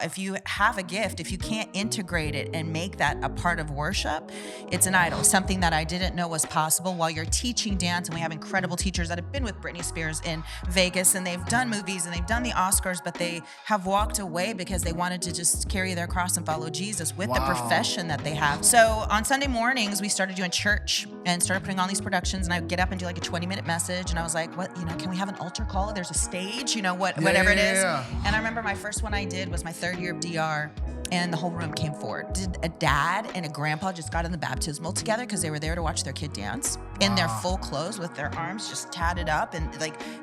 if you have a gift, if you can't integrate it and make that a part of worship, it's an idol, something that I didn't know was possible. While you're teaching dance, and we have incredible teachers that have been with Britney Spears in Vegas, and they've done movies and they've done the Oscars, but they have walked away because they wanted to just carry their cross and follow Jesus with the profession that they have. So on Sunday mornings, we started doing church and started putting on these productions, and I would get up and do like a 20-minute message, and I was like, what, can we have an altar call? There's a stage, whatever it is. And I remember my first one I did was my third year of DR, and the whole room came forward. Did a dad and a grandpa just got in the baptismal together because they were there to watch their kid dance in their full clothes with their arms just tatted up, and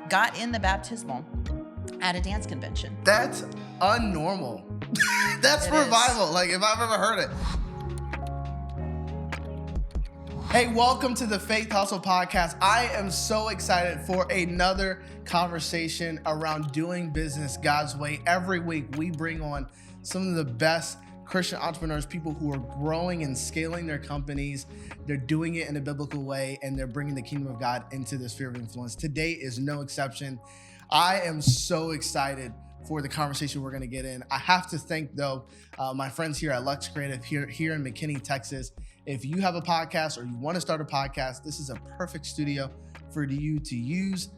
got in the baptismal at a dance convention. That's unnormal. That's revival. If I've ever heard it. Hey, welcome to the Faithustle podcast. I am so excited for another conversation around doing business God's way. Every week, we bring on some of the best Christian entrepreneurs, people who are growing and scaling their companies. They're doing it in a biblical way, and they're bringing the kingdom of God into the sphere of influence. Today is no exception. I am so excited for the conversation we're going to get in. I have to thank, though, my friends here at Lux Creative here in McKinney, Texas. If you have a podcast or you want to start a podcast, this is a perfect studio for you to use.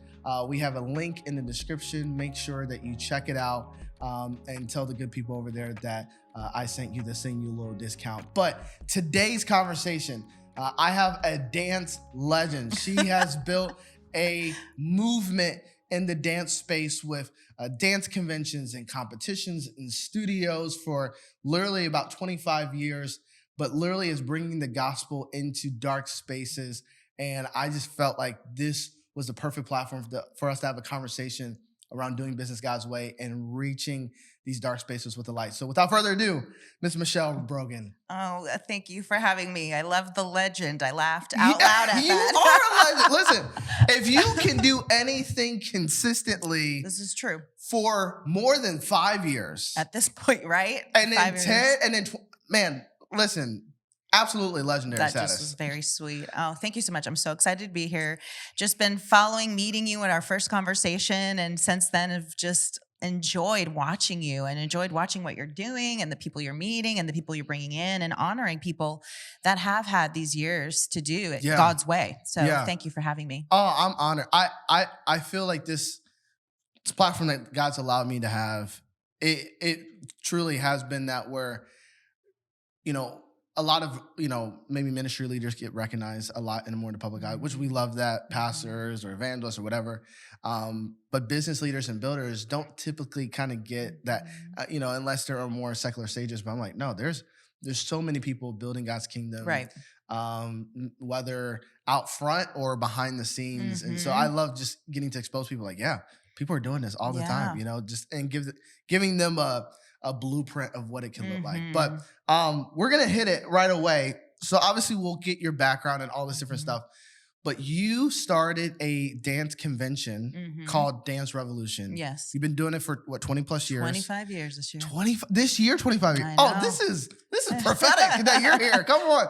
We have a link in the description. Make sure that you check it out and tell the good people over there that I sent you to send you a little discount. But today's conversation, I have a dance legend. She has built a movement in the dance space with dance conventions and competitions and studios for literally about 25 years, but literally is bringing the gospel into dark spaces. And I just felt like this was the perfect platform for us to have a conversation around doing business God's way and reaching these dark spaces with the light. So without further ado, Miss Michelle Brogan. Oh, thank you for having me. I love the legend. I laughed out loud at you that. You are a legend. Listen, if you can do anything consistently, this is true, for more than 5 years at this point, right? And then 10, and then man, listen. Absolutely legendary status. That just was very sweet. Oh, thank you so much. I'm so excited to be here. Just been meeting you in our first conversation. And since then have just enjoyed watching you and enjoyed watching what you're doing and the people you're meeting and the people you're bringing in and honoring people that have had these years to do it God's way. So thank you for having me. Oh, I'm honored. I feel like this platform that God's allowed me to have, it truly has been that where, a lot of, maybe ministry leaders get recognized a lot in the public eye, which we love that, pastors or evangelists or whatever. But business leaders and builders don't typically kind of get that, unless there are more secular stages. But I'm like, no, there's so many people building God's kingdom, right? Whether out front or behind the scenes. And so I love just getting to expose people people are doing this all the time, and giving them a blueprint of what it can look like. But we're going to hit it right away. So obviously we'll get your background and all this different stuff. But you started a dance convention called Dance Revolution. Yes. You've been doing it for 20 plus years? 25 years this year. 25 years. Oh, this is prophetic that you're here. Come on.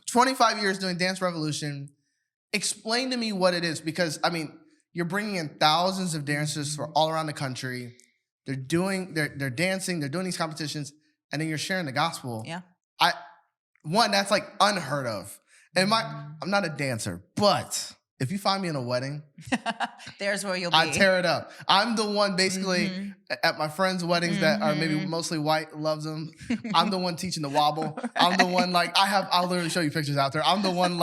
25 years doing Dance Revolution. Explain to me what it is, because you're bringing in thousands of dancers from all around the country. They're dancing, they're doing these competitions, and then you're sharing the gospel. Yeah. That's like unheard of. And I'm not a dancer, but if you find me in a wedding, there's where you'll be. I tear it up. I'm the one basically at my friends' weddings that are maybe mostly white, loves them. I'm the one teaching the wobble. Right. I'm the one I'll literally show you pictures out there. I'm the one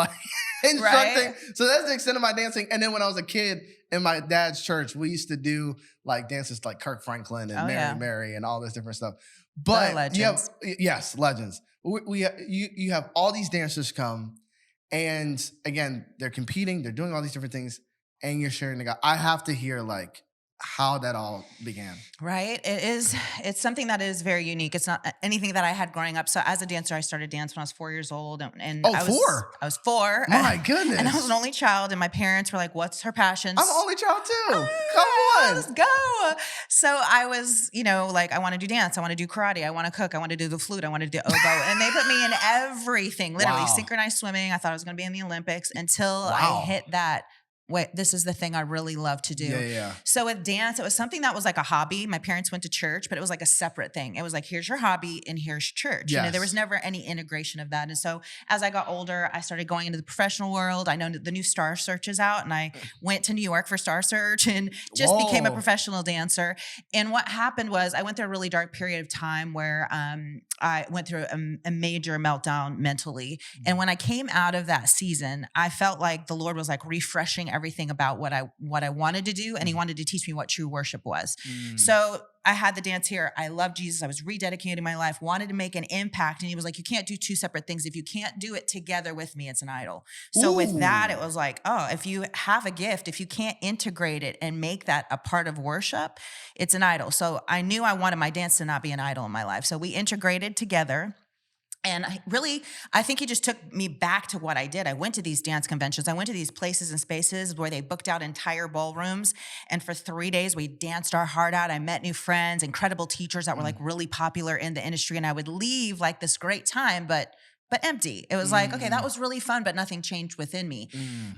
instructing. Right. So that's the extent of my dancing. And then when I was a kid in my dad's church, we used to do dances like Kirk Franklin and Mary and all this different stuff. But legends. Legends. You have all these dancers come, and again, they're competing, they're doing all these different things, and you're sharing the God. I have to hear how that all began. Right. It's something that is very unique. It's not anything that I had growing up. So as a dancer, I started dance when I was 4 years old. And I was 4. My goodness. And I was an only child, and my parents were like, what's her passion? I'm an only child too. Come on. Let's go. So I was, I want to do dance. I want to do karate. I want to cook. I want to do the flute. I want to do oboe. And they put me in everything, literally synchronized swimming. I thought I was going to be in the Olympics until I hit that wait, this is the thing I really love to do. Yeah. So with dance, it was something that was like a hobby. My parents went to church, but it was like a separate thing. It was like, here's your hobby and here's church. Yes. There was never any integration of that. And so as I got older, I started going into the professional world. I know the new Star Search is out, and I went to New York for Star Search and just became a professional dancer. And what happened was I went through a really dark period of time where I went through a major meltdown mentally. And when I came out of that season, I felt like the Lord was like refreshing everything about what I wanted to do, and he wanted to teach me what true worship was. So I had the dance here. I loved Jesus. I was rededicating my life, wanted to make an impact. And he was like, you can't do two separate things. If you can't do it together with me, it's an idol. So with that, it was like, oh, if you have a gift, if you can't integrate it and make that a part of worship, it's an idol. So I knew I wanted my dance to not be an idol in my life. So we integrated together. And I think he just took me back to what I did. I went to these dance conventions. I went to these places and spaces where they booked out entire ballrooms. And for 3 days, we danced our heart out. I met new friends, incredible teachers that were like really popular in the industry. And I would leave like this great time, but empty. It was like, okay, that was really fun, but nothing changed within me.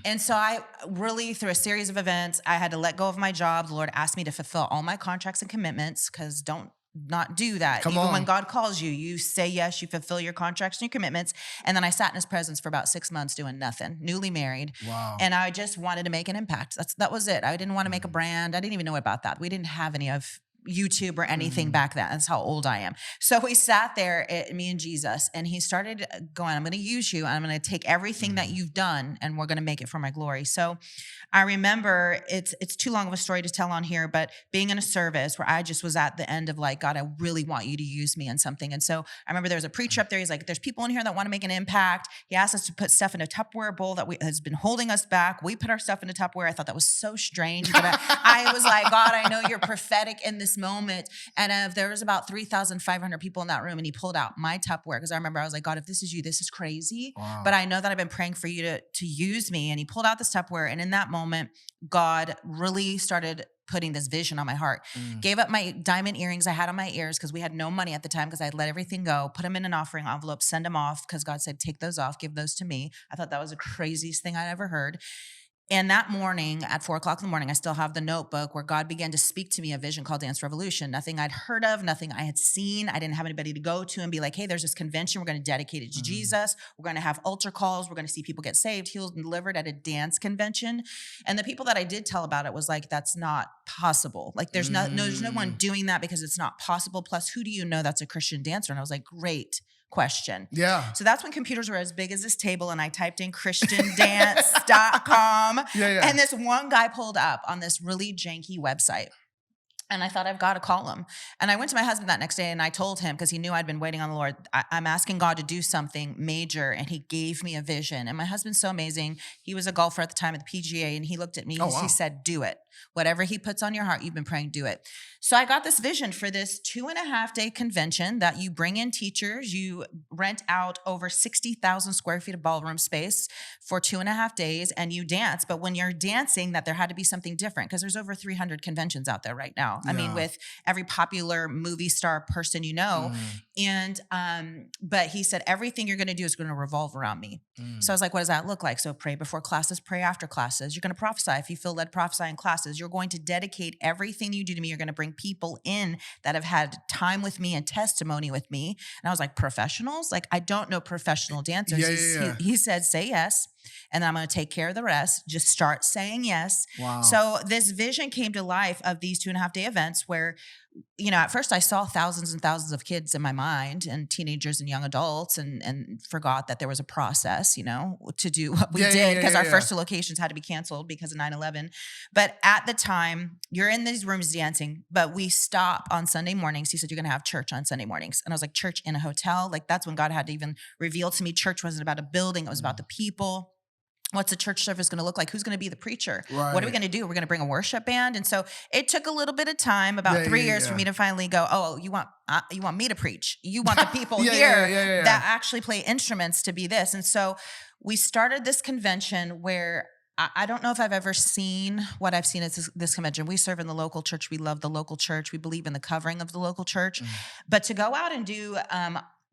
And so I really, through a series of events, I had to let go of my job. The Lord asked me to fulfill all my contracts and commitments, because don't not do that. Even when God calls you, you say yes, you fulfill your contracts and your commitments. And then I sat in his presence for about 6 months doing nothing, newly married. Wow. And I just wanted to make an impact. That was it. I didn't want to make a brand. I didn't even know about that. We didn't have any of YouTube or anything back then. That's how old I am. So we sat there, me and Jesus, and he started going, I'm going to use you. And I'm going to take everything that you've done, and we're going to make it for my glory. So I remember, it's too long of a story to tell on here, but being in a service where I just was at the end of like, God, I really want you to use me in something. And so I remember there was a preacher up there. He's like, there's people in here that want to make an impact. He asked us to put stuff in a Tupperware bowl that has been holding us back. We put our stuff in a Tupperware. I thought that was so strange, but I was like, God, I know you're prophetic in this moment. And there was about 3,500 people in that room, and he pulled out my Tupperware, because I remember I was like, God, if this is you, this is crazy. Wow. But I know that I've been praying for you to use me. And he pulled out this Tupperware, and in that moment, God really started putting this vision on my heart. Gave up my diamond earrings I had on my ears, because we had no money at the time, because I'd let everything go, put them in an offering envelope, send them off, because God said, take those off, give those to me. I thought that was the craziest thing I'd ever heard. And that morning at 4:00 in the morning, I still have the notebook where God began to speak to me a vision called Dance Revolution. Nothing I'd heard of, nothing I had seen. I didn't have anybody to go to and be like, hey, there's this convention. We're going to dedicate it to Jesus. We're going to have altar calls. We're going to see people get saved, healed, and delivered at a dance convention. And the people that I did tell about it was like, that's not possible. Like there's no one doing that, because it's not possible. Plus, who do you know that's a Christian dancer? And I was like, great question. Yeah. So that's when computers were as big as this table, and I typed in christiandance.com. And this one guy pulled up on this really janky website. And I thought, I've got to call him. And I went to my husband that next day, and I told him, because he knew I'd been waiting on the Lord, I'm asking God to do something major. And he gave me a vision. And my husband's so amazing. He was a golfer at the time at the PGA, and he looked at me. He said, do it. Whatever he puts on your heart, you've been praying, do it. So I got this vision for this 2.5-day convention that you bring in teachers, you rent out over 60,000 square feet of ballroom space for 2.5 days, and you dance. But when you're dancing, that there had to be something different, because there's over 300 conventions out there right now. I mean, with every popular movie star person you know. And, but he said, everything you're going to do is going to revolve around me. So I was like, what does that look like? So pray before classes, pray after classes. You're going to prophesy. If you feel led, prophesy in classes. You're going to dedicate everything you do to me. You're going to bring people in that have had time with me and testimony with me. And I was like, professionals? Like, I don't know professional dancers. He said, say yes. And then I'm going to take care of the rest. Just start saying yes. Wow. So this vision came to life of these 2.5-day events where, you know, at first I saw thousands and thousands of kids in my mind, and teenagers and young adults, and forgot that there was a process, you know, to do what we did, because our first two locations had to be canceled because of 9/11. But at the time, you're in these rooms dancing, but we stop on Sunday mornings. He said, you're going to have church on Sunday mornings. And I was like, church in a hotel? Like, that's when God had to even reveal to me, church wasn't about a building. It was about the people. What's a church service going to look like? Who's going to be the preacher? Right. What are we going to do? We're going to bring a worship band. And so it took a little bit of time, about 3 years for me to finally go, oh, you want me to preach? You want the people here that actually play instruments to be this. And so we started this convention where I don't know if I've ever seen what I've seen at this convention. We serve in the local church. We love the local church. We believe in the covering of the local church. But to go out and do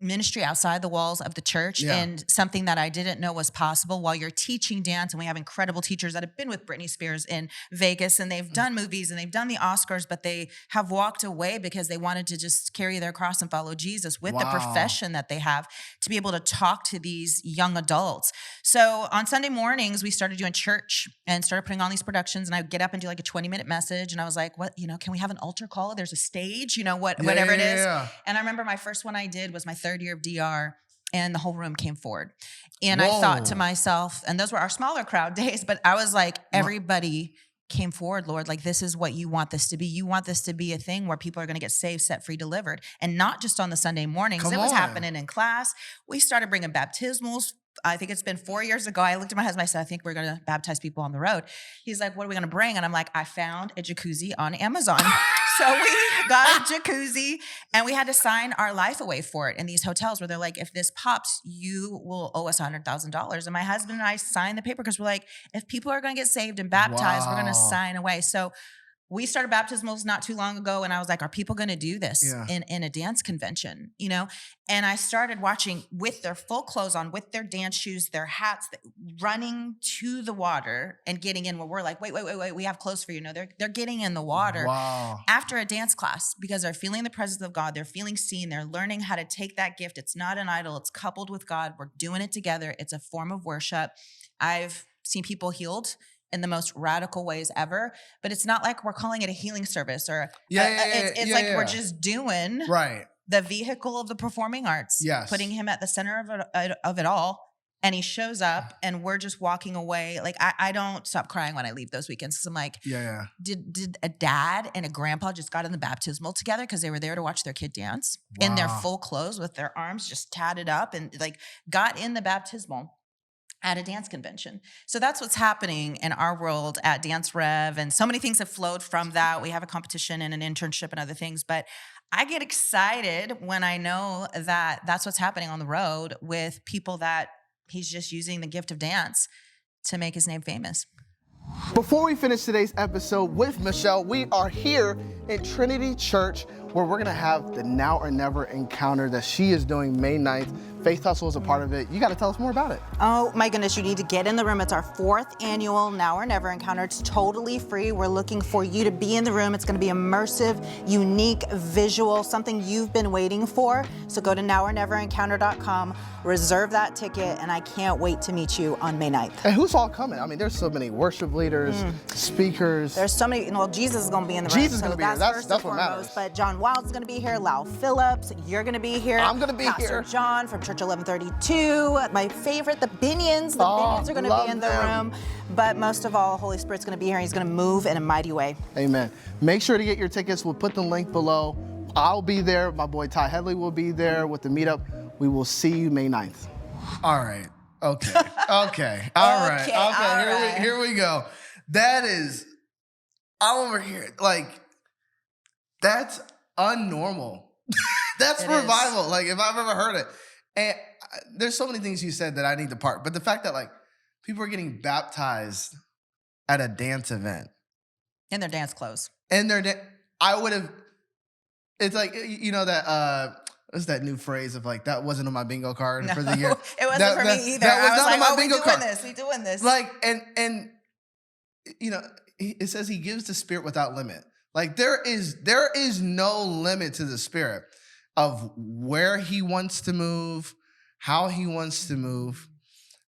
ministry outside the walls of the church and something that I didn't know was possible while you're teaching dance. And we have incredible teachers that have been with Britney Spears in Vegas, and they've done movies and they've done the Oscars, but they have walked away because they wanted to just carry their cross and follow Jesus with the profession that they have to be able to talk to these young adults. So on Sunday mornings, we started doing church and started putting on these productions, and I would get up and do like a 20-minute message. And I was like, what, can we have an altar call? There's a stage, whatever it is. Yeah. And I remember my first one I did was my third year of DR, and the whole room came forward. And I thought to myself, and those were our smaller crowd days, but I was like, everybody came forward, Lord, like this is what you want this to be. You want this to be a thing where people are going to get saved, set free, delivered. And not just on the Sunday mornings. It was happening in class. We started bringing baptismals. I think it's been 4 years ago. I looked at my husband. I said, I think we're going to baptize people on the road. He's like, what are we going to bring? And I'm like, I found a jacuzzi on Amazon. So we got a jacuzzi, and we had to sign our life away for it in these hotels where they're like, if this pops, you will owe us $100,000. And my husband and I signed the paper because we're like, if people are going to get saved and baptized, we're going to sign away. So we started baptismals not too long ago, and I was like, are people going to do this in a dance convention, And I started watching with their full clothes on, with their dance shoes, their hats, running to the water and getting in where we're like, wait, we have clothes for you. No, they're getting in the water after a dance class because they're feeling the presence of God. They're feeling seen. They're learning how to take that gift. It's not an idol. It's coupled with God. We're doing it together. It's a form of worship. I've seen people healed in the most radical ways ever, but it's not like we're calling it a healing service or we're just doing the vehicle of the performing arts, putting him at the center of it all. And he shows up and we're just walking away. Like I don't stop crying when I leave those weekends. Cause I'm like, did a dad and a grandpa just got in the baptismal together? Cause they were there to watch their kid dance in their full clothes with their arms just tatted up and like got in the baptismal at a dance convention. So that's what's happening in our world at Dance Rev. And so many things have flowed from that. We have a competition and an internship and other things, but I get excited when I know that that's what's happening on the road with people that he's just using the gift of dance to make his name famous. Before we finish today's episode with Michelle, we are here in Trinity Church where we're going to have the Now or Never encounter that she is doing May 9th. Faithustle is a part of it. You got to tell us more about it. Oh my goodness, you need to get in the room. It's our 4th annual Now or Never encounter. It's totally free. We're looking for you to be in the room. It's going to be immersive, unique, visual, something you've been waiting for. So go to noworneverencounter.com, reserve that ticket, and I can't wait to meet you on May 9th. And who's all coming? I mean, there's so many worship leaders, speakers. There's so many, Jesus is going to be in the room. Jesus is going to be here. That's what matters. But John Wild's going to be here. Lau Phillips, you're going to be here. I'm going to be Pastor here. John from Church 1132. My favorite, the Binions. The Binions are going to be in the room. But most of all, Holy Spirit's going to be here. He's going to move in a mighty way. Amen. Make sure to get your tickets. We'll put the link below. I'll be there. My boy Ty Headley will be there with the meetup. We will see you May 9th. All right. Okay. Okay. All right. Here we go. That is, I'm over here. Like, that's unnormal. That's revival. Like, if I've ever heard it. And there's so many things you said that I need to park. But the fact that, like, people are getting baptized at a dance event. In their dance clothes. I would have, it's like, that, what's that new phrase of like, that wasn't on my bingo card for the year? It wasn't for me either. That was not on my bingo card. We doing this. Like, and it says he gives the Spirit without limit. Like there is no limit to the Spirit of where he wants to move, how he wants to move.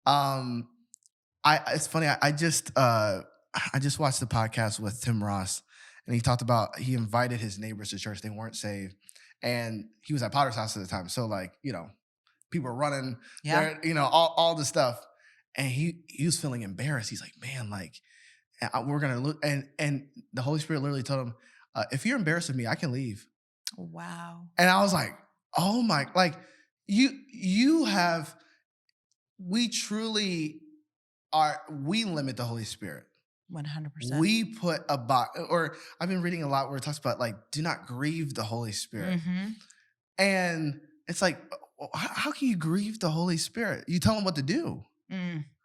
It's funny. I just watched the podcast with Tim Ross, and he talked about he invited his neighbors to church. They weren't saved, and he was at Potter's house at the time. So like people were running, all the stuff, and he was feeling embarrassed. He's like, man, like we're gonna look, and the Holy Spirit literally told him, if you're embarrassed of me, I can leave. Wow. And I was like, oh my, like we truly are, we limit the Holy Spirit. 100%. We put a box, or I've been reading a lot where it talks about like, do not grieve the Holy Spirit. Mm-hmm. And it's like, how can you grieve the Holy Spirit? You tell him what to do.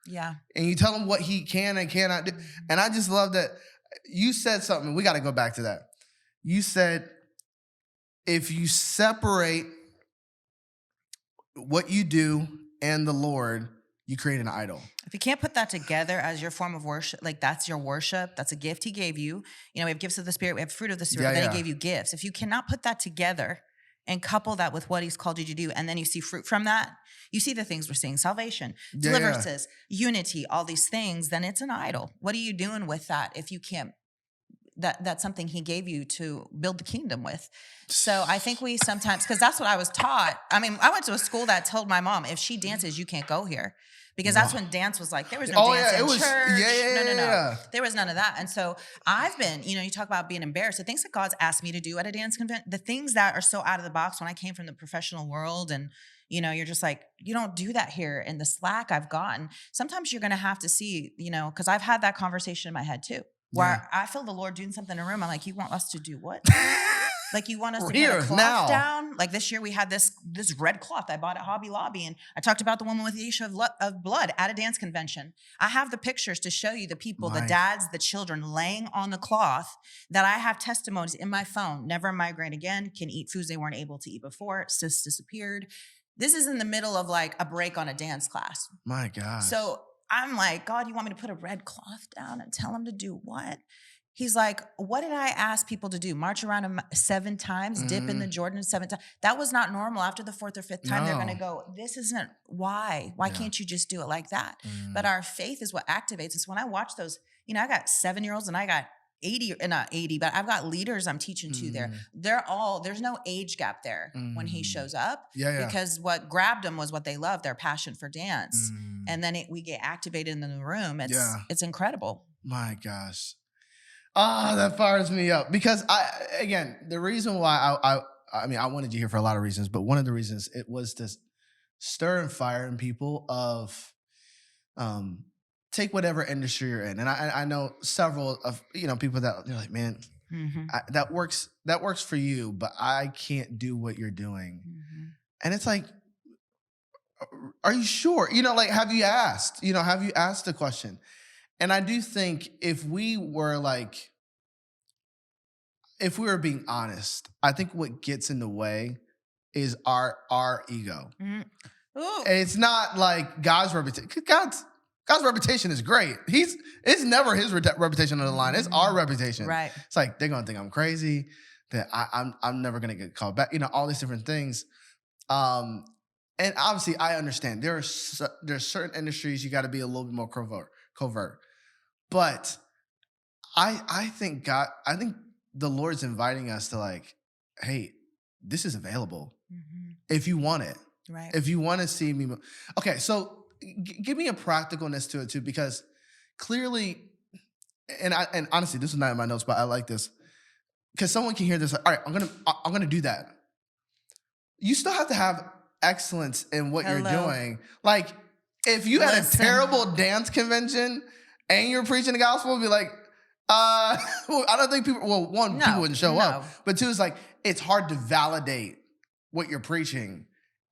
Yeah. And you tell him what he can and cannot do. And I just love that you said something. We got to go back to that. You said, if you separate what you do and the Lord, you create an idol. If you can't put that together as your form of worship, like that's your worship, that's a gift he gave you. You know, we have gifts of the Spirit, we have fruit of the Spirit, Yeah, but then yeah. he gave you gifts. If you cannot put that together and couple that with what he's called you to do, and then you see fruit from that, you see the things we're seeing, salvation, Yeah, deliverances, unity, all these things, then it's an idol. What are you doing with that if you can't? That's something he gave you to build the kingdom with. So I think we sometimes, because that's what I was taught. I mean, I went to a school that told my mom, if she dances, you can't go here. Because that's when dance was like, there was no dance in church. No. There was none of that. And so I've been, you know, you talk about being embarrassed. The things that God's asked me to do at a dance convention, the things that are so out of the box when I came from the professional world, and you know, you're just like, you don't do that here. And the slack I've gotten, sometimes you're going to have to see, you know, because I've had that conversation in my head too, where I feel the Lord doing something in a room. I'm like, you want us to do what? Like you want us to put a cloth down? Like this year we had this red cloth I bought at Hobby Lobby, and I talked about the woman with the issue of blood at a dance convention. I have the pictures to show you the people, the dads, the children laying on the cloth, that I have testimonies in my phone. Never migraine again, can eat foods they weren't able to eat before, cysts disappeared. This is in the middle of like a break on a dance class. My God. So I'm like, God, you want me to put a red cloth down and tell them to do what? He's like, what did I ask people to do? March around him 7 times, dip in the Jordan 7 times. That was not normal. After the 4th or 5th time, they're going to go, this isn't why. Why can't you just do it like that? But our faith is what activates us. When I watch those, you know, I got 7-year-olds and I got 80, not 80, but I've got leaders I'm teaching to there. They're all, there's no age gap there when he shows up. Because what grabbed them was what they love, their passion for dance. And then we get activated in the room. It's incredible. My gosh. That fires me up, because the reason why I mean, I wanted you here for a lot of reasons, but one of the reasons it was to stir and fire in people of, take whatever industry you're in. And I know several of, you know, people that they're like, man, that works for you, but I can't do what you're doing. And it's like, are you sure? You know, like, have you asked the question? And I do think if we were being honest, I think what gets in the way is our ego. It's not like God's reputation. God's reputation is great. It's never his reputation on the line. It's our reputation. Right. It's like they're gonna think I'm crazy, that I'm never gonna get called back. You know, all these different things. And obviously, I understand there's certain industries you got to be a little bit more covert. But I think the Lord's inviting us to like, hey, this is available if you want it. Right. If you want to see me. Okay, so give me a practicalness to it too, because clearly, and honestly, this is not in my notes, but I like this, because someone can hear this. Like, all right, I'm gonna do that. You still have to have excellence in what you're doing. Like, if you had a terrible dance convention and you're preaching the gospel, be like, I don't think people. Well, one, people wouldn't show up, but two, it's like it's hard to validate what you're preaching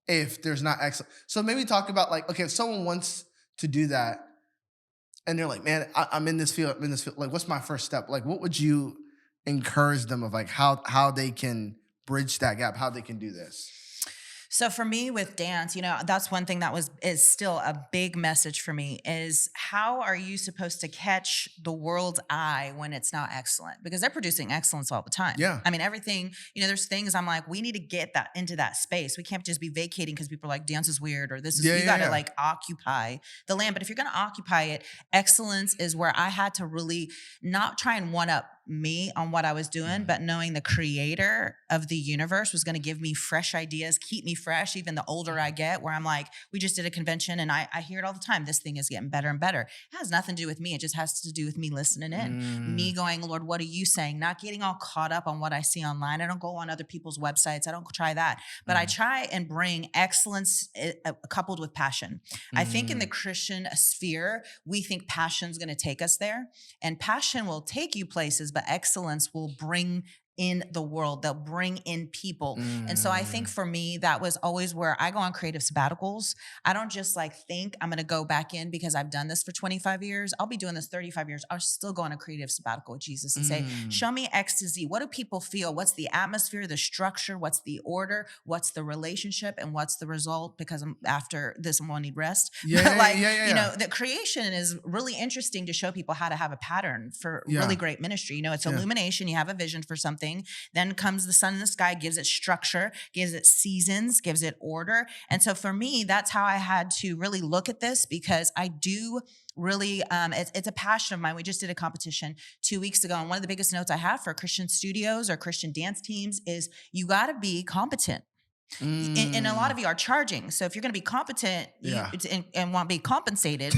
if there's not excellence. So maybe talk about like, okay, if someone wants to do that, and they're like, man, I'm in this field. Like, what's my first step? Like, what would you encourage them of, like, how they can bridge that gap, how they can do this? So for me with dance, you know, that's one thing that is still a big message for me, is how are you supposed to catch the world's eye when it's not excellent? Because they're producing excellence all the time. Yeah. I mean, everything, you know, there's things I'm like, we need to get that into that space. We can't just be vacating because people are like, dance is weird, or this is, you got to like occupy the land. But if you're going to occupy it, excellence is where I had to really not try and one up me on what I was doing, but knowing the creator of the universe was going to give me fresh ideas, keep me fresh, even the older I get, where I'm like, we just did a convention and I hear it all the time. This thing is getting better and better. It has nothing to do with me. It just has to do with me listening in, me going, Lord, what are you saying? Not getting all caught up on what I see online. I don't go on other people's websites. I don't try that, but I try and bring excellence coupled with passion. I think in the Christian sphere, we think passion's going to take us there, and passion will take you places, but excellence will bring in the world. They'll bring in people. And so I think for me, that was always where I go on creative sabbaticals. I don't just like think I'm going to go back in because I've done this for 25 years. I'll be doing this 35 years. I'll still go on a creative sabbatical with Jesus and say, show me X to Z. What do people feel? What's the atmosphere, the structure? What's the order? What's the relationship? And what's the result? Because after this, I'm going to need rest. You know, the creation is really interesting to show people how to have a pattern for really great ministry. You know, it's illumination. You have a vision for something. Then comes the sun in the sky, gives it structure, gives it seasons, gives it order. And so for me, that's how I had to really look at this, because I do really, it's a passion of mine. We just did a competition 2 weeks ago. And one of the biggest notes I have for Christian studios or Christian dance teams is you got to be competent. And a lot of you are charging. So if you're going to be competent and want to be compensated,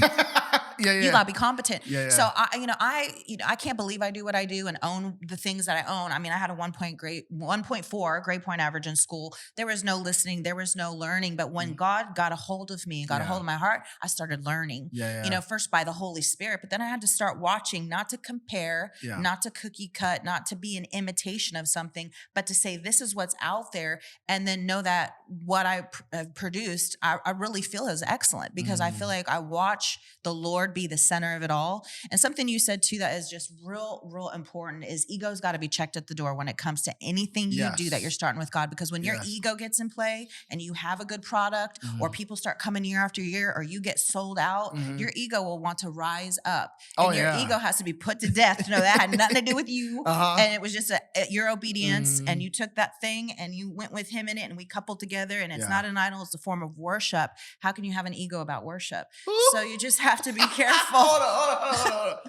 you gotta be competent. So I can't believe I do what I do and own the things that I own. I mean, I had a 1.4 grade point average in school. There was no listening. There was no learning. But when God got a hold of me and got a hold of my heart, I started learning, you know, first by the Holy Spirit, but then I had to start watching, not to compare, not to cookie cut, not to be an imitation of something, but to say, this is what's out there. And then know that what I produced, I really feel is excellent, because I feel like I watch the Lord be the center of it all. And something you said too that is just real important is ego's got to be checked at the door when it comes to anything you do that you're starting with God. Because when your ego gets in play and you have a good product, or people start coming year after year, or you get sold out, your ego will want to rise up. And your ego has to be put to death to know that had nothing to do with you. And it was just your obedience. And you took that thing and you went with him in it, and we coupled together, and it's not an idol, it's a form of worship. How can you have an ego about worship? So you just have to be careful. Hold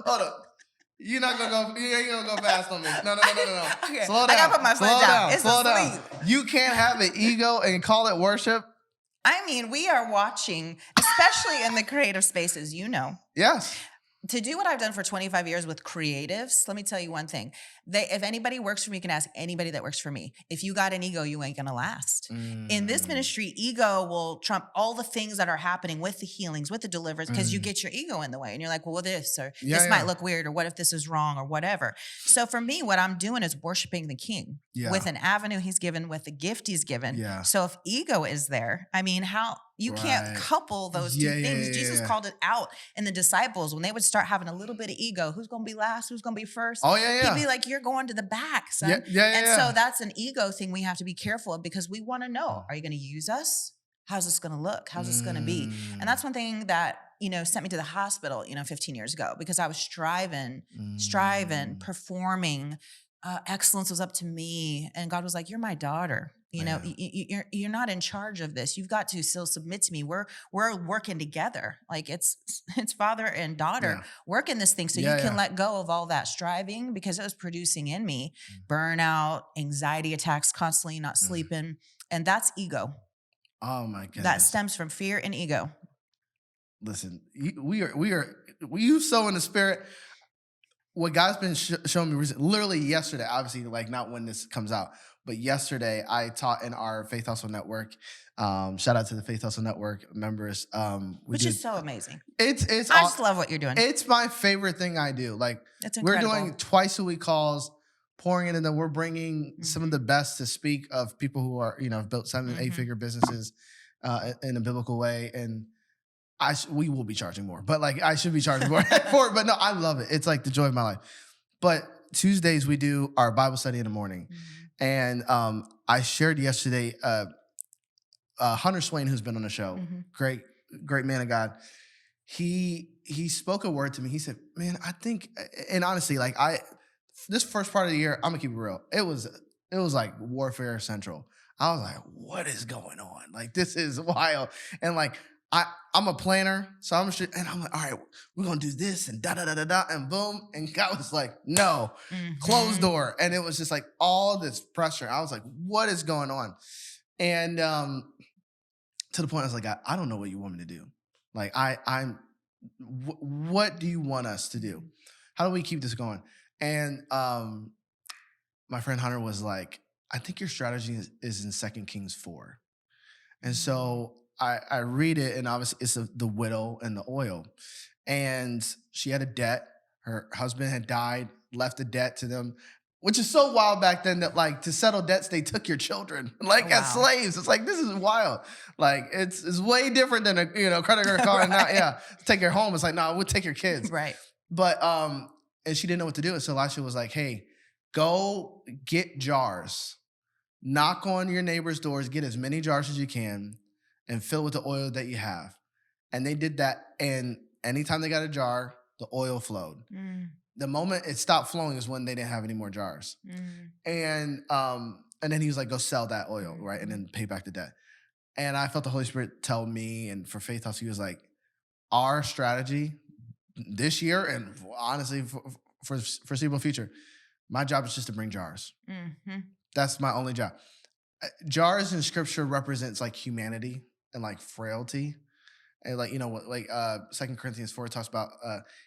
on. You're not gonna go. You ain't gonna go fast on me. No. Okay. Slow down. I gotta put my foot down. Slow down. You can't have an ego and call it worship. I mean, we are watching, especially in the creative spaces, you know. Yes. To do what I've done for 25 years with creatives, let me tell you one thing. If anybody works for me, you can ask anybody that works for me. If you got an ego, you ain't gonna last. In this ministry, ego will trump all the things that are happening with the healings, with the deliverance, because you get your ego in the way. And you're like, well, this, or this might look weird, or what if this is wrong, or whatever. So for me, what I'm doing is worshiping the King with an avenue he's given, with the gift he's given. So if ego is there, I mean, how... You can't couple those two things. Jesus called it out in the disciples when they would start having a little bit of ego. Who's going to be last? Who's going to be first? He'd be like, you're going to the back, son. So that's an ego thing we have to be careful of, because we want to know, are you going to use us? How's this going to look? How's this going to be? And that's one thing that, you know, sent me to the hospital, 15 years ago, because I was striving, performing. Excellence was up to me. And God was like, you're my daughter. You know, you're not in charge of this. You've got to still submit to me. We're working together. Like it's father and daughter working this thing. So you can let go of all that striving, because it was producing in me burnout, anxiety attacks, constantly not sleeping. And that's ego. Oh my goodness. That stems from fear and ego. Listen, you sow in the spirit. What God's been showing me recently, literally yesterday, obviously, like not when this comes out, but yesterday I taught in our Faithustle network. Shout out to the Faithustle network members. Which is so amazing. I just love what you're doing. It's my favorite thing I do. Like, we're doing twice a week calls, pouring it in, and we're bringing some of the best to speak of people who are, have built 7 8 figure businesses in a biblical way. And we will be charging more, but like I should be charging more for it. But no, I love it. It's like the joy of my life. But Tuesdays we do our Bible study in the morning. And I shared yesterday, Hunter Swain, who's been on the show, great man of God. He spoke a word to me. He said, man, I think, and honestly, like this first part of the year, I'm gonna keep it real. It was like warfare central. I was like, what is going on? Like, this is wild. And like, I'm a planner, so and I'm like, all right, we're gonna do this and da, and boom. And God was like, no, closed door. And it was just like all this pressure. I was like, what is going on? And to the point I was like, I don't know what you want me to do. Like, what do you want us to do? How do we keep this going? And my friend Hunter was like, I think your strategy is in 2 Kings 4. And so I read it, and obviously it's the widow and the oil. And she had a debt. Her husband had died, left a debt to them. which is so wild back then that like to settle debts, they took your children like as slaves. It's like, this is wild. Like it's way different than a credit card Right. and now, take your home. It's like, no, we'll take your kids. Right. But and she didn't know what to do. And so Elisha was like, hey, go get jars, knock on your neighbor's doors, get as many jars as you can, and fill with the oil that you have. And they did that. And anytime they got a jar, the oil flowed. The moment it stopped flowing is when they didn't have any more jars. And then he was like, go sell that oil, right? And then pay back the debt. And I felt the Holy Spirit tell me, and for Faithustle, he was like, our strategy this year, and honestly, for foreseeable future, my job is just to bring jars. That's my only job. Jars in scripture represents like humanity and like frailty. And like, 2 Corinthians 4 talks about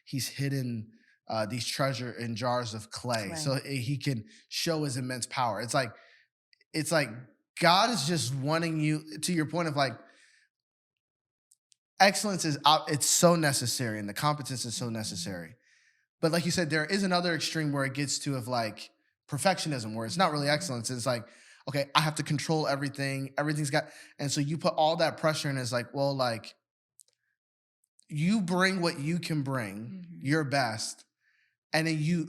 he's hidden these treasure in jars of clay. So he can show his immense power. It's like God is just wanting you, to your point of like, excellence it's so necessary and the competence is so necessary. But like you said, there is another extreme where it gets to of like perfectionism, where it's not really excellence. It's like, okay, I have to control everything. Everything's got, and so you put all that pressure in. It's like, well, like you bring what you can bring, your best. And then you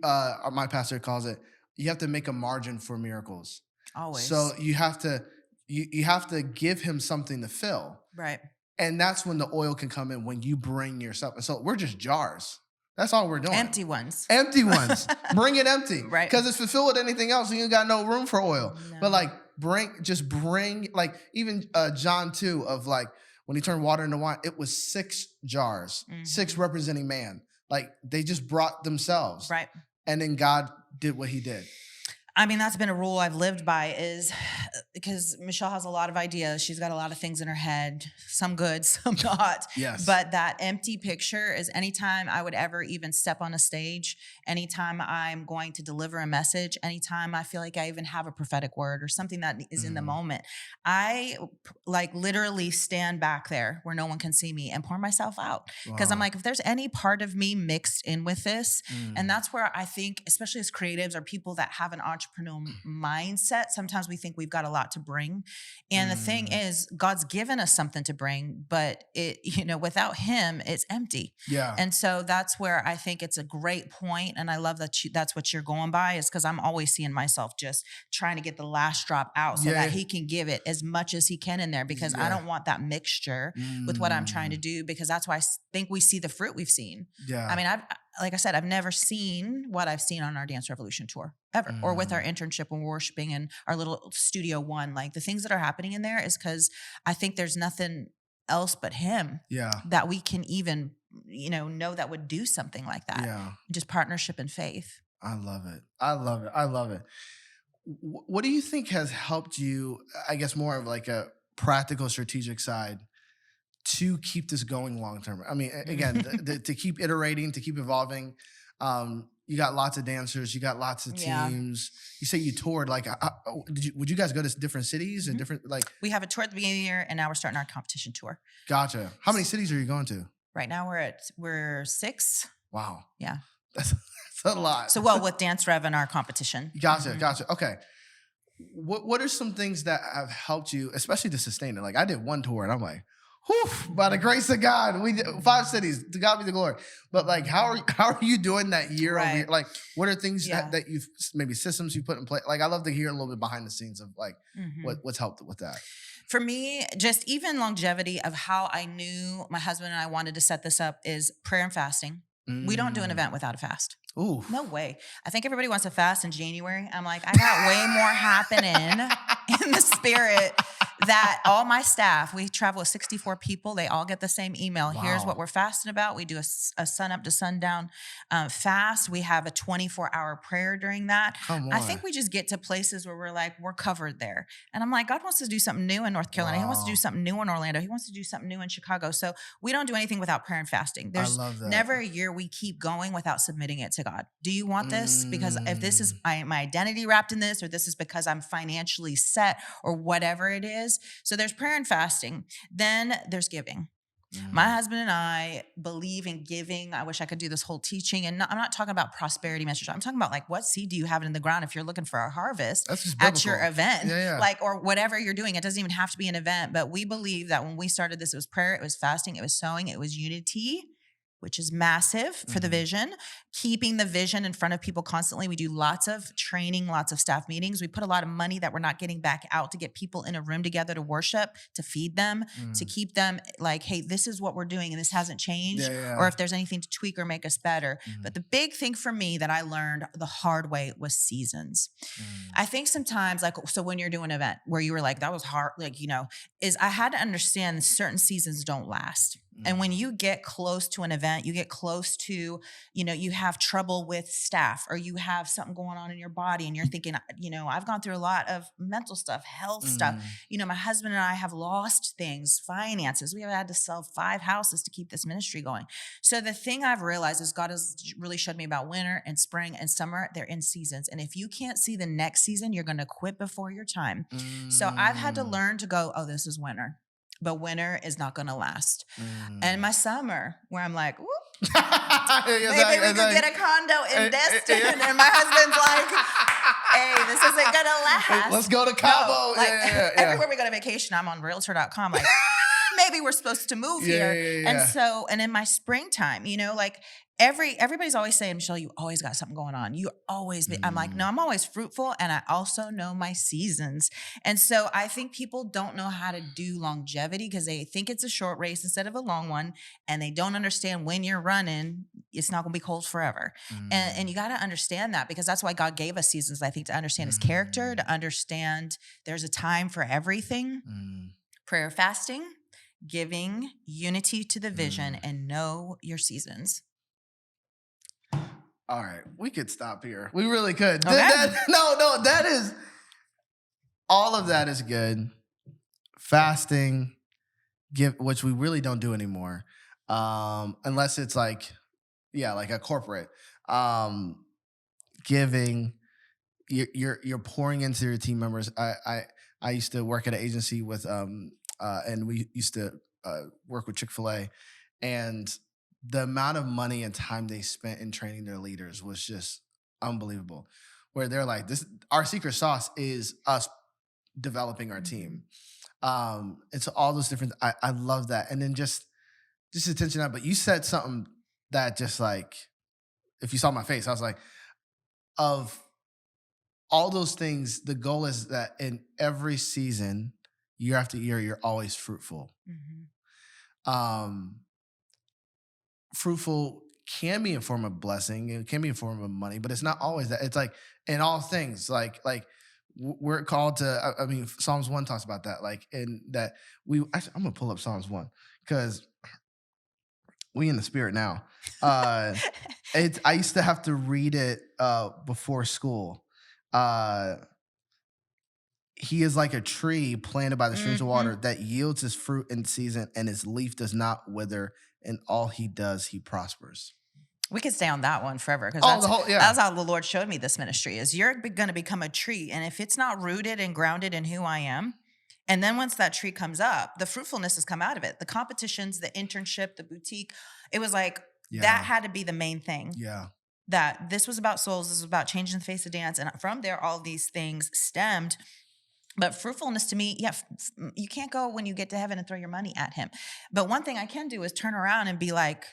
my pastor calls it, you have to make a margin for miracles. Always. So you have to give him something to fill. Right. And that's when the oil can come in, when you bring yourself. And so we're just jars. That's all we're doing. Empty ones. Empty ones. Bring it empty. Right. Because it's fulfilled with anything else, and you got no room for oil. No. But like bring, like even John 2 of like, when he turned water into wine, it was 6 jars, 6 representing man. Like they just brought themselves. Right. And then God did what he did. I mean, that's been a rule I've lived by, is because Michelle has a lot of ideas. She's got a lot of things in her head, some good, some not. Yes. But that empty picture is anytime I would ever even step on a stage, anytime I'm going to deliver a message, anytime I feel like I even have a prophetic word or something that is in the moment, I like literally stand back there where no one can see me and pour myself out. Because I'm like, if there's any part of me mixed in with this, and that's where I think, especially as creatives or people that have an entrepreneurial mindset, sometimes we think we've got a lot to bring. And the thing is, God's given us something to bring, but it, without him, it's empty. Yeah. And so that's where I think it's a great point. And I love that that's what you're going by, is because I'm always seeing myself just trying to get the last drop out so that he can give it as much as he can in there, because I don't want that mixture with what I'm trying to do, because that's why I think we see the fruit we've seen. Yeah. I mean, like I said, I've never seen what I've seen on our Dance Revolution tour ever, or with our internship when we're worshiping in our little Studio One. Like the things that are happening in there is because I think there's nothing else but him that we can even, know that would do something like that. Yeah. Just partnership and faith. I love it. I love it. I love it. What do you think has helped you, I guess more of like a practical strategic side, to keep this going long term? I mean, again, to keep iterating, to keep evolving. You got lots of dancers, you got lots of teams. You say you toured. Like, would you guys go to different cities and different, like? We have a tour at the beginning of the year, and now we're starting our competition tour. Gotcha. How many cities are you going to? Right now we're 6. Wow. Yeah. That's a lot. So, with Dance Rev and our competition. Gotcha. Okay. What are some things that have helped you, especially to sustain it? Like I did one tour and I'm like, whew, by the grace of God, we did 5 cities. To God be the glory. But like, how are you doing that year over year? Like, what are things that you've, maybe systems you put in place? Like, I love to hear a little bit behind the scenes of like what's helped with that. For me, just even longevity of how I knew my husband and I wanted to set this up is prayer and fasting. We don't do an event without a fast. Ooh. No way. I think everybody wants to fast in January. I'm like, I got way more happening in the spirit that all my staff, we travel with 64 people. They all get the same email. Wow. Here's what we're fasting about. We do a sun up to sundown fast. We have a 24-hour prayer during that. I think we just get to places where we're like, we're covered there. And I'm like, God wants to do something new in North Carolina. Wow. He wants to do something new in Orlando. He wants to do something new in Chicago. So we don't do anything without prayer and fasting. There's never a year we keep going without submitting it to God. Do you want this? Because if this is my identity wrapped in this, or this is because I'm financially set, or whatever it is. So there's prayer and fasting. Then there's giving. My husband and I believe in giving. I wish I could do this whole teaching. And I'm not talking about prosperity message. I'm talking about like, what seed do you have in the ground if you're looking for a harvest That's just at your biblical. event? Yeah. Like, or whatever you're doing. It doesn't even have to be an event. But we believe that when we started this, it was prayer, it was fasting, it was sowing, it was unity, which is massive for the vision, keeping the vision in front of people constantly. We do lots of training, lots of staff meetings. We put a lot of money that we're not getting back out to get people in a room together to worship, to feed them, to keep them like, hey, this is what we're doing and this hasn't changed, or if there's anything to tweak or make us better. But the big thing for me that I learned the hard way was seasons. I think sometimes, like, so when you're doing an event where you were like, that was hard, like, is I had to understand certain seasons don't last. And when you get close to an event, you get close to, you have trouble with staff or you have something going on in your body and you're thinking, I've gone through a lot of mental stuff, health stuff. My husband and I have lost things, finances. We have had to sell 5 houses to keep this ministry going. So the thing I've realized is God has really showed me about winter and spring and summer. They're in seasons. And if you can't see the next season, you're going to quit before your time. So I've had to learn to go, oh, this is winter. But winter is not going to last. And my summer, where I'm like, whoop, maybe we could get a condo in Destin. And my husband's like, hey, this isn't going to last. Let's go to Cabo. No, everywhere we go to vacation, I'm on realtor.com. Like, maybe we're supposed to move here. And so, and in my springtime, like, everybody's always saying, Michelle, you always got something going on. You always be. I'm like, no, I'm always fruitful. And I also know my seasons. And so I think people don't know how to do longevity because they think it's a short race instead of a long one. And they don't understand when you're running, it's not going to be cold forever. And you got to understand that because that's why God gave us seasons, I think, to understand his character, to understand there's a time for everything. Prayer, fasting, giving, unity to the vision, and know your seasons. All right, we could stop here. We really could. Okay. That is, all of that is good. Fasting, which we really don't do anymore, unless it's like a corporate. Giving, you're pouring into your team members. I used to work at an agency with and we used to work with Chick-fil-A, and the amount of money and time they spent in training their leaders was just unbelievable. Where they're like, our secret sauce is us developing our team. And so all those different, I love that. And then just attention out. But you said something that just like, if you saw my face, I was like, of all those things, the goal is that in every season, year after year, you're always fruitful. Fruitful can be in form of blessing, it can be in form of money, but it's not always that. It's like in all things, like we're called to. I mean, Psalms 1 talks about that. Like in that I'm gonna pull up Psalms 1 because we in the spirit now. I used to have to read it before school. He is like a tree planted by the streams of water that yields his fruit in season, and his leaf does not wither. And all he does, he prospers. We could stay on that one forever because that's how the Lord showed me this ministry is you're going to become a tree. And if it's not rooted and grounded in who I am, and then once that tree comes up, the fruitfulness has come out of it. The competitions, the internship, the boutique, it was like that had to be the main thing. Yeah. That this was about souls. This was about changing the face of dance. And from there, all these things stemmed. But fruitfulness to me, you can't go when you get to heaven and throw your money at him. But one thing I can do is turn around and be like,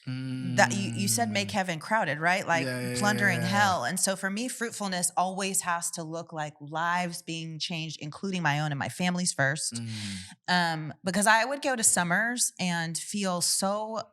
that you said make heaven crowded, right? Like plundering hell. And so for me, fruitfulness always has to look like lives being changed, including my own and my family's first. Because I would go to summers and feel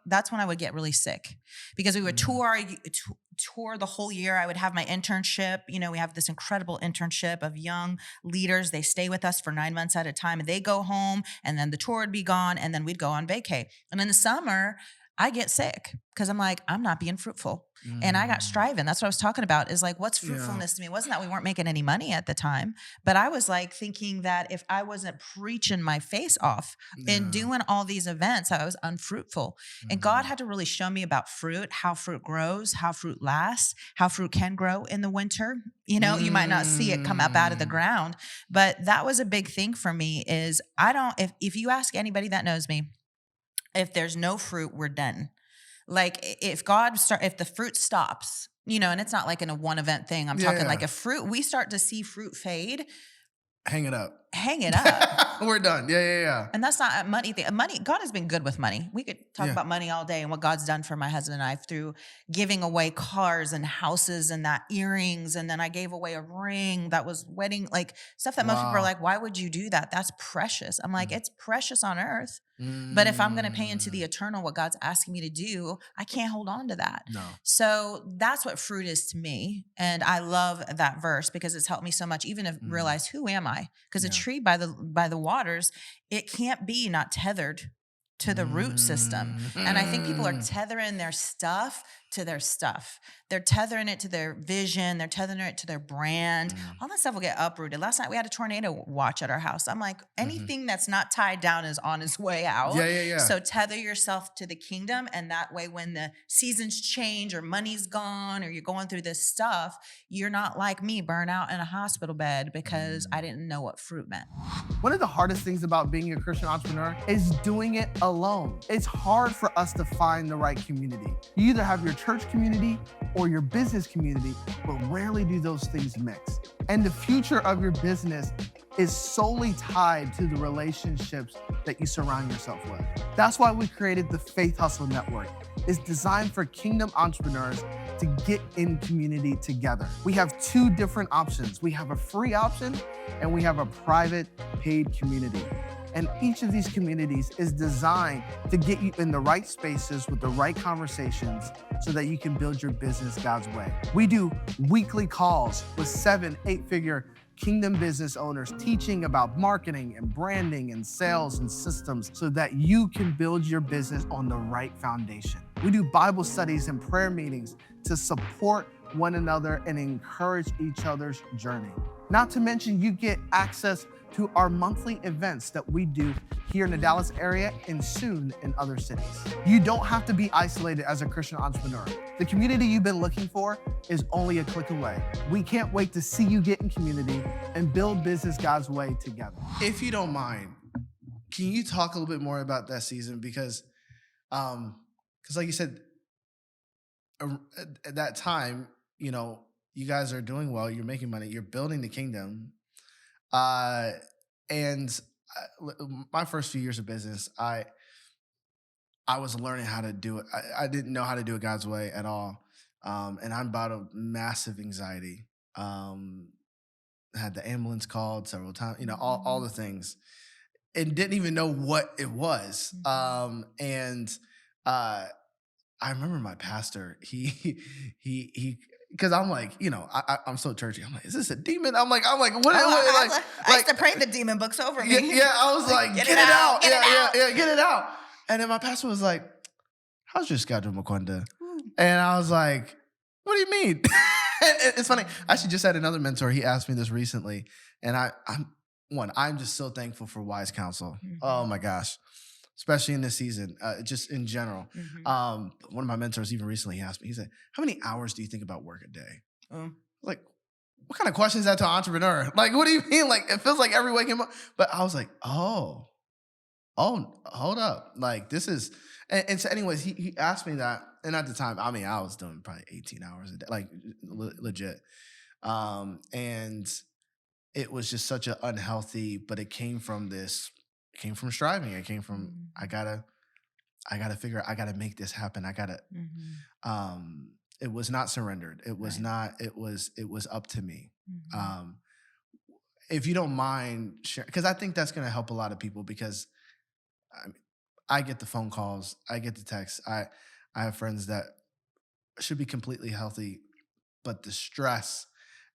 that's when I would get really sick because we would tour the whole year. I would have my internship. We have this incredible internship of young leaders. They stay with us for 9 months at a time and they go home and then the tour would be gone and then we'd go on vacay. And in the summer, I get sick because I'm like, I'm not being fruitful. And I got striving. That's what I was talking about is like, what's fruitfulness to me? It wasn't that we weren't making any money at the time, but I was like thinking that if I wasn't preaching my face off and doing all these events, I was unfruitful. And God had to really show me about fruit, how fruit grows, how fruit lasts, how fruit can grow in the winter. You might not see it come up out of the ground, but that was a big thing for me is if you ask anybody that knows me, if there's no fruit, we're done. Like if the fruit stops, and it's not like in a one event thing. I'm talking like if we start to see fruit fade, hang it up. We're done. Yeah. And that's not a money thing. Money, God has been good with money. We could talk about money all day and what God's done for my husband and I through giving away cars and houses and that earrings. And then I gave away a ring that was wedding, like stuff that most people are like, why would you do that? That's precious. I'm like, it's precious on earth. But if I'm going to pay into the eternal, what God's asking me to do, I can't hold on to that. No. So that's what fruit is to me. And I love that verse because it's helped me so much, even to realize, who am I? Because a tree by the waters, it can't be not tethered to the root system. And I think people are tethering their stuff to their stuff. They're tethering it to their vision. They're tethering it to their brand. All that stuff will get uprooted. Last night we had a tornado watch at our house. I'm like, anything that's not tied down is on its way out. Yeah. So tether yourself to the kingdom. And that way, when the seasons change or money's gone or you're going through this stuff, you're not like me, burnout in a hospital bed because I didn't know what fruit meant. One of the hardest things about being a Christian entrepreneur is doing it alone. It's hard for us to find the right community. You either have your church community or your business community, but rarely do those things mix. And the future of your business is solely tied to the relationships that you surround yourself with. That's why we created the Faithustle Network. It's designed for kingdom entrepreneurs to get in community together. We have two different options. We have a free option and we have a private paid community. And each of these communities is designed to get you in the right spaces with the right conversations so that you can build your business God's way. We do weekly calls with 7, 8-figure kingdom business owners teaching about marketing and branding and sales and systems so that you can build your business on the right foundation. We do Bible studies and prayer meetings to support one another and encourage each other's journey. Not to mention, you get access to our monthly events that we do here in the Dallas area and soon in other cities. You don't have to be isolated as a Christian entrepreneur. The community you've been looking for is only a click away. We can't wait to see you get in community and build business God's way together. If you don't mind, can you talk a little bit more about that season? Because like you said, at that time, you guys are doing well, you're making money, you're building the kingdom. And my first few years of business, I was learning how to do it. I didn't know how to do it God's way at all. And I'm about a massive anxiety. Had the ambulance called several times, all the things, and didn't even know what it was. I remember my pastor, he because I'm like, I'm so churchy. I'm like, is this a demon? I'm like, what? I used to pray the demon books over me. Yeah, I was like, get it out. Get it out. And then my pastor was like, how's your schedule, Makwanda? And I was like, what do you mean? It's funny. I actually just had another mentor. He asked me this recently. And I'm just so thankful for wise counsel. Oh my gosh. Especially in this season, just in general. One of my mentors even recently asked me, he said, how many hours do you think about work a day? Like, what kind of question is that to an entrepreneur? Like, what do you mean? Like, it feels like every waking up. But I was like, oh, hold up. Like, this is, and so anyways, he asked me that. And at the time, I was doing probably 18 hours a day, like legit. And it was just such an unhealthy, but it came from striving. It came from, I gotta figure out, I gotta make this happen. It was not surrendered. It was not, it was up to me. If you don't mind sharing, because I think that's going to help a lot of people, because I get the phone calls, I get the texts. I have friends that should be completely healthy, but the stress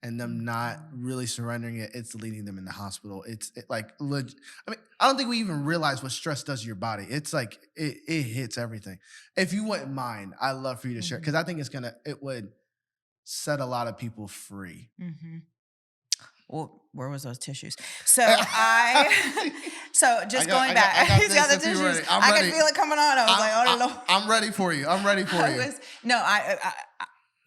and them not really surrendering it, it's leading them in the hospital. I don't think we even realize what stress does to your body. It's like, it hits everything. If you wouldn't mind, I'd love for you to share, because I think it would set a lot of people free. Well, where was those tissues? So just going back, he's got the tissues. I could feel it coming on. I was like, oh no. I'm ready for you.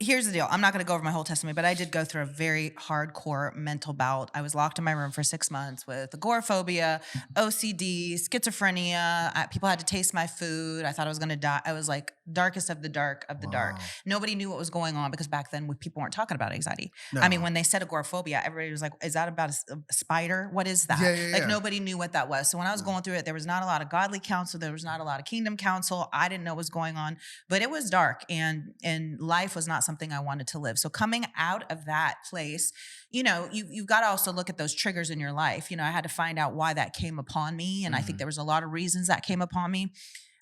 here's the deal. I'm not going to go over my whole testimony, but I did go through a very hardcore mental bout. I was locked in my room for 6 months with agoraphobia, OCD, schizophrenia. People had to taste my food. I thought I was going to die. I was like darkest of the dark of the dark. Nobody knew what was going on because back then people weren't talking about anxiety. No. I mean, when they said agoraphobia, everybody was like, is that about a spider? What is that? Like nobody knew what that was. So when I was going through it, there was not a lot of godly counsel. There was not a lot of kingdom counsel. I didn't know what was going on, but it was dark and life was not something I wanted to live. So coming out of that place, you've got to also look at those triggers in your life. I had to find out why that came upon me. And I think there was a lot of reasons that came upon me.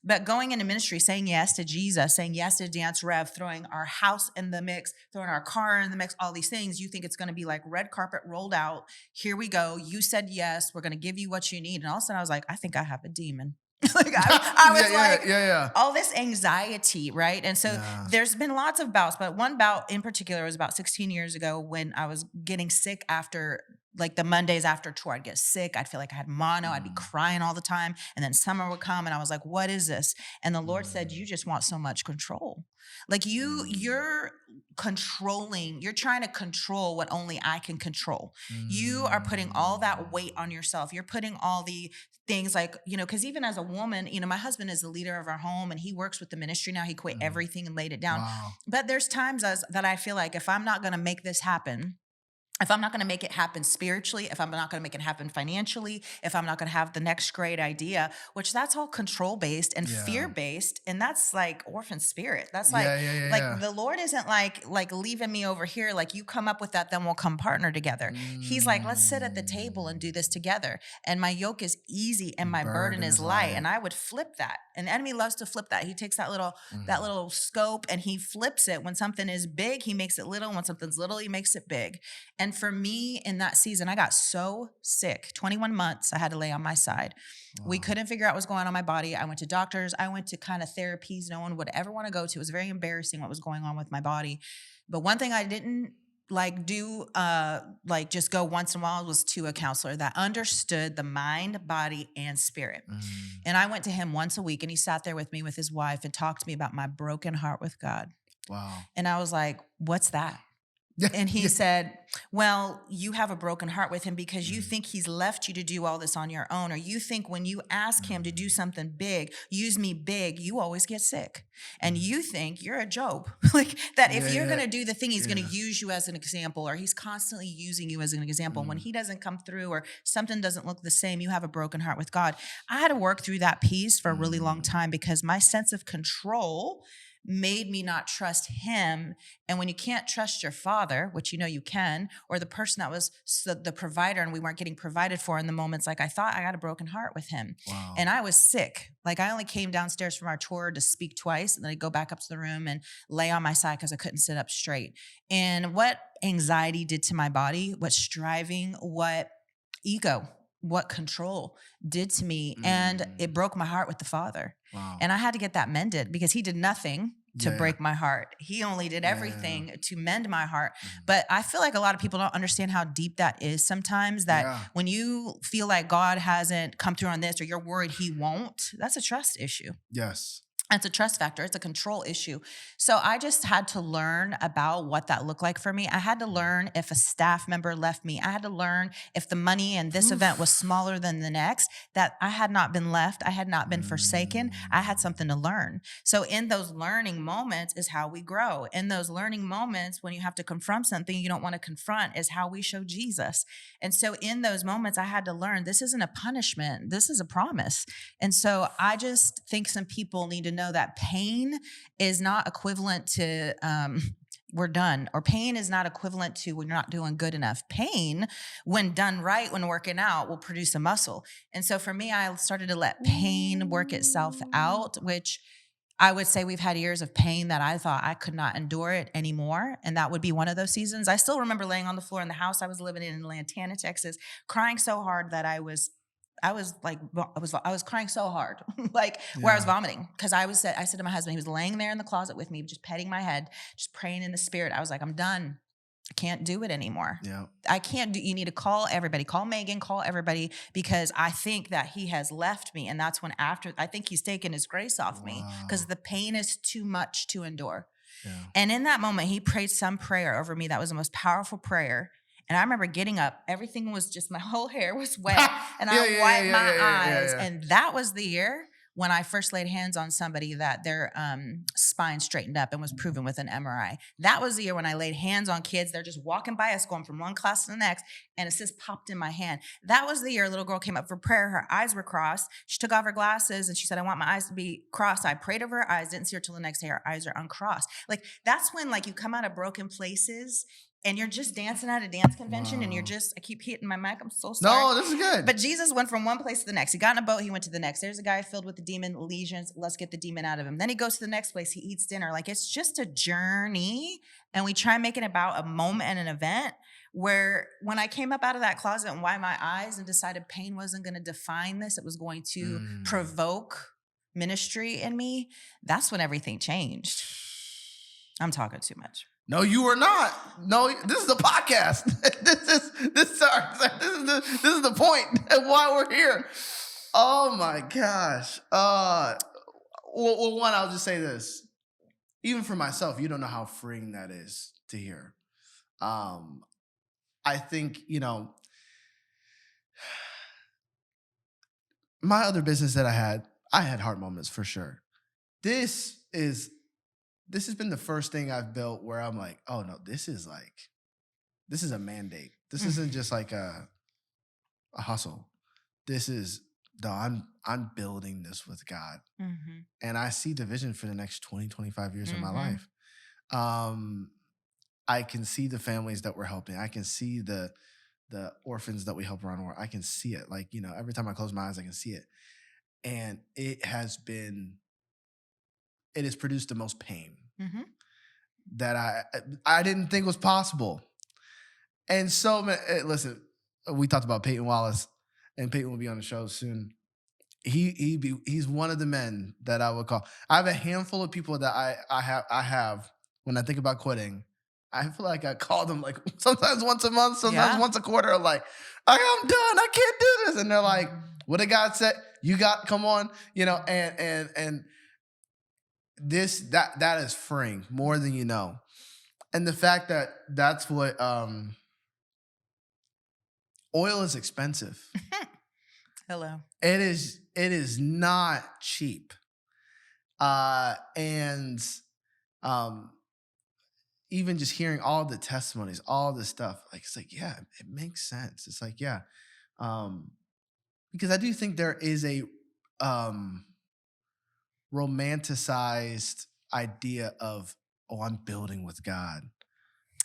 But going into ministry, saying yes to Jesus, saying yes to Dance Rev, throwing our house in the mix, throwing our car in the mix, all these things, you think it's going to be like red carpet rolled out. Here we go. You said yes. We're going to give you what you need. And all of a sudden I was like, I think I have a demon. Like I was all this anxiety, right? And so there's been lots of bouts, but one bout in particular was about 16 years ago when I was getting sick after like the Mondays after tour. I'd get sick. I'd feel like I had mono. I'd be crying all the time. And then summer would come and I was like, what is this? And the Lord said, you just want so much control. Like you're controlling, you're trying to control what only I can control. You are putting all that weight on yourself. You're putting all the things like, because even as a woman, my husband is the leader of our home and he works with the ministry now. He quit everything and laid it down. But there's times that I feel like if I'm not going to make this happen, if I'm not going to make it happen spiritually, if I'm not going to make it happen financially, if I'm not going to have the next great idea, which that's all control-based and fear-based, and that's like orphan spirit. That's like, the Lord isn't like leaving me over here, like you come up with that, then we'll come partner together. He's like, let's sit at the table and do this together. And my yoke is easy and my burden is light. And I would flip that. And the enemy loves to flip that. He takes that little scope and he flips it. When something is big, he makes it little. When something's little, he makes it big. And for me in that season, I got so sick. 21 months I had to lay on my side. We couldn't figure out what was going on in my body. I went to doctors. I went to kind of therapies no one would ever want to go to. It was very embarrassing what was going on with my body. But one thing I didn't do just go once in a while was to a counselor that understood the mind, body, and spirit. And I went to him once a week and he sat there with me with his wife and talked to me about my broken heart with God. Wow. And I was like, what's that? And he said, well, you have a broken heart with him because you think he's left you to do all this on your own. Or you think when you ask him to do something big, use me big, you always get sick. And you think you're a Job. Like that if you're going to do the thing, he's going to use you as an example, or he's constantly using you as an example. When he doesn't come through or something doesn't look the same, you have a broken heart with God. I had to work through that piece for a really long time because my sense of control made me not trust him. And when you can't trust your father, which you can, or the person that was the provider and we weren't getting provided for in the moments like I thought, I got a broken heart with him. Wow. And I was sick. Like I only came downstairs from our tour to speak twice and then I'd go back up to the room and lay on my side because I couldn't sit up straight. And what anxiety did to my body, what striving, what ego, what control did to me. And it broke my heart with the Father. Wow. And I had to get that mended because he did nothing to break my heart. He only did everything to mend my heart. But I feel like a lot of people don't understand how deep that is sometimes, that when you feel like God hasn't come through on this or you're worried he won't, that's a trust issue. Yes. It's a trust factor. It's a control issue. So I just had to learn about what that looked like for me. I had to learn if a staff member left me. I had to learn if the money in this event was smaller than the next, that I had not been left. I had not been forsaken. I had something to learn. So in those learning moments is how we grow. In those learning moments, when you have to confront something you don't want to confront, is how we show Jesus. And so in those moments, I had to learn this isn't a punishment. This is a promise. And so I just think some people need to know that pain is not equivalent to we're done, or pain is not equivalent to we're not doing good enough. Pain, when done right, when working out, will produce a muscle. And so for me, I started to let pain work itself out, which I would say we've had years of pain that I thought I could not endure it anymore. And that would be one of those seasons. I still remember laying on the floor in the house I was living in Lantana, Texas, crying so hard that I was crying so hard, where I was vomiting. Cause I said to my husband, he was laying there in the closet with me, just petting my head, just praying in the spirit. I was like, I'm done. I can't do it anymore. Yeah. I can't do, you need to call everybody, call Megan, call everybody, because I think that he has left me. And that's when I think he's taken his grace off me because the pain is too much to endure. Yeah. And in that moment, he prayed some prayer over me that was the most powerful prayer. And I remember getting up, everything was just, my whole hair was wet, and I wiped my eyes. And that was the year when I first laid hands on somebody that their spine straightened up and was proven with an MRI. That was the year when I laid hands on kids. They're just walking by us, going from one class to the next, and a cyst popped in my hand. That was the year a little girl came up for prayer. Her eyes were crossed. She took off her glasses and she said, I want my eyes to be crossed. I prayed over her eyes, didn't see her till the next day. Her eyes are uncrossed. Like, that's when, like, you come out of broken places and you're just dancing at a dance convention, and you're just, I keep hitting my mic. I'm so sorry. No, this is good. But Jesus went from one place to the next. He got in a boat. He went to the next. There's a guy filled with the demon legions. Let's get the demon out of him. Then he goes to the next place. He eats dinner. Like, it's just a journey. And we try and make it about a moment and an event, where when I came up out of that closet and wiped my eyes and decided pain wasn't going to define this, it was going to provoke ministry in me. That's when everything changed. I'm talking too much. No, you are not. No, this is the podcast. This is the point of why we're here. Oh my gosh. Well, one, I'll just say this. Even for myself, you don't know how freeing that is to hear. I think, my other business that I had hard moments for sure. This has been the first thing I've built where I'm like, oh no, this is a mandate. This isn't just like a hustle. This is, I'm building this with God. Mm-hmm. And I see the vision for the next 20, 25 years of my life. I can see the families that we're helping. I can see the orphans that we help around the world. I can see it. Like, every time I close my eyes, I can see it. And it has produced the most pain that I didn't think was possible. And so, listen, we talked about Peyton Wallace, and Peyton will be on the show soon. He's one of the men that I would call. I have a handful of people that I have when I think about quitting. I feel like I call them like sometimes once a month, sometimes once a quarter. Like, I'm done. I can't do this. And they're like, what did God say? Come on, and this, that is freeing more than you know. And the fact that that's what, oil is expensive. Hello. It is not cheap. And even just hearing all the testimonies, all the stuff, like, it's like, yeah, it makes sense. It's like, yeah. Because I do think there is a romanticized idea of, oh, I'm building with God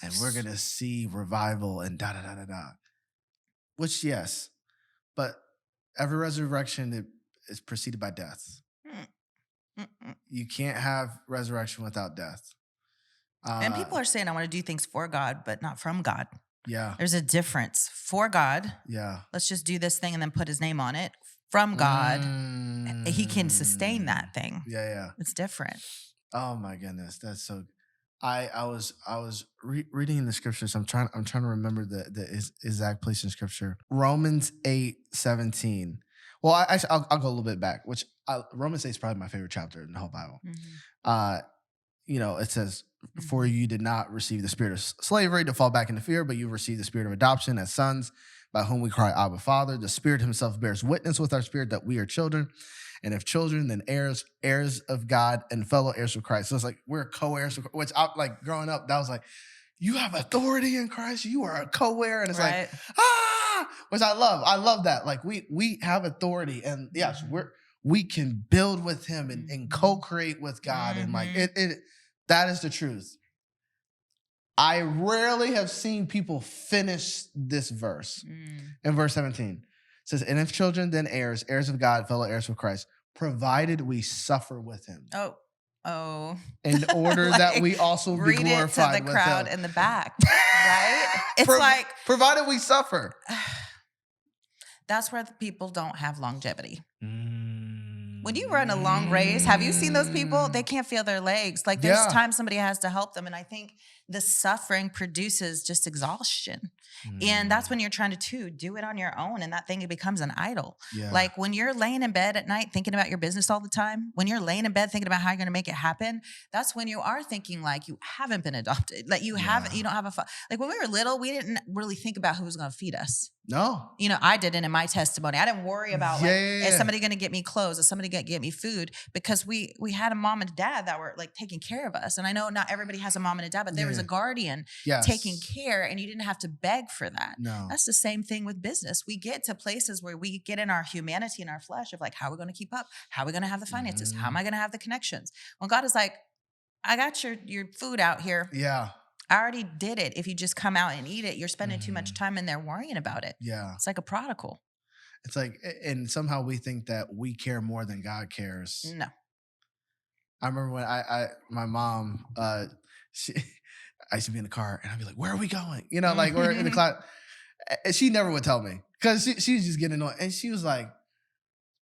and we're going to see revival and da-da-da-da-da. Which, yes, but every resurrection is preceded by death. You can't have resurrection without death. And people are saying, I want to do things for God, but not from God. Yeah. There's a difference. For God, let's just do this thing and then put his name on it. From God, he can sustain that thing. Yeah. It's different. Oh my goodness, that's so. I was reading in the scriptures. I'm trying to remember the exact place in scripture. Romans 8:17. Well, I'll go a little bit back. Romans 8 is probably my favorite chapter in the whole Bible. It says, "For you did not receive the spirit of slavery to fall back into fear, but you received the spirit of adoption as sons, by whom we cry, Abba, Father. The Spirit himself bears witness with our spirit that we are children. And if children, then heirs of God and fellow heirs of Christ." So it's like, we're co-heirs, which I, like, growing up, that was like, you have authority in Christ. You are a co-heir. And it's like, which I love. I love that. Like, we have authority, and yes, we can build with him and co-create with God. And like, that is the truth. I rarely have seen people finish this verse. In verse 17, it says, "And if children, then heirs of God, fellow heirs with Christ, provided we suffer with him." Oh. In order that we also be glorified with him. Read it to the crowd in the back, right? It's provided we suffer. That's where the people don't have longevity. When you run a long race, have you seen those people? They can't feel their legs. Like, there's times somebody has to help them. And I think the suffering produces just exhaustion. And that's when you're trying to do it on your own, and that thing it becomes an idol. Yeah. Like when you're laying in bed at night thinking about your business all the time, when you're laying in bed thinking about how you're going to make it happen, that's when you are thinking like you haven't been adopted. Like you don't have like when we were little, we didn't really think about who was going to feed us. No. I didn't in my testimony. I didn't worry about is somebody going to get me clothes? Is somebody going to get me food? Because we had a mom and dad that were like taking care of us. And I know not everybody has a mom and a dad, but there was a guardian taking care, and you didn't have to beg for that. No. That's the same thing with business. We get to places where we get in our humanity and our flesh of like, how are we going to keep up? How are we going to have the finances? How am I going to have the connections? When God is like, I got your food out here. Yeah. I already did it. If you just come out and eat it, you're spending too much time in there worrying about it. Yeah. It's like a prodigal. It's like, and somehow we think that we care more than God cares. No. I remember when my mom, I used to be in the car and I'd be like, where are we going? Like we're in the class. And she never would tell me because she was just getting annoyed. And she was like,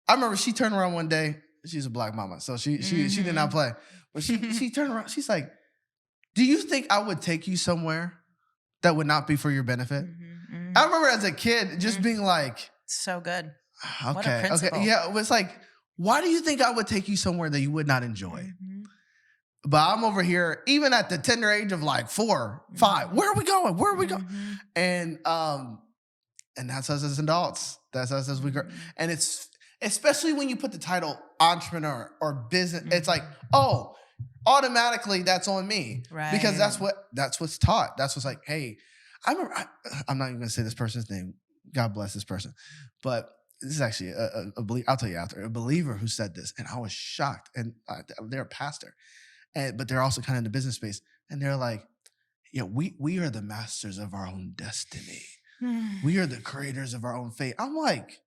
I remember she turned around one day. She's a black mama, so she did not play. But she turned around. She's like, do you think I would take you somewhere that would not be for your benefit? I remember as a kid just being like, so good. Okay. What a principle. Okay. Yeah. It was like, why do you think I would take you somewhere that you would not enjoy? But I'm over here, even at the tender age of like 4, 5. Where are we going? Where are we going? And that's us as adults. That's us as we grow. And it's especially when you put the title entrepreneur or business. It's like, oh, automatically that's on me, right? Because that's what's taught. That's what's like, hey, I remember. I'm not even gonna say this person's name. God bless this person, but this is actually a believer. I'll tell you after, a believer who said this, and I was shocked. And they're a pastor, but they're also kind of in the business space, and they're like, yeah, we are the masters of our own destiny. We are the creators of our own fate. I'm like,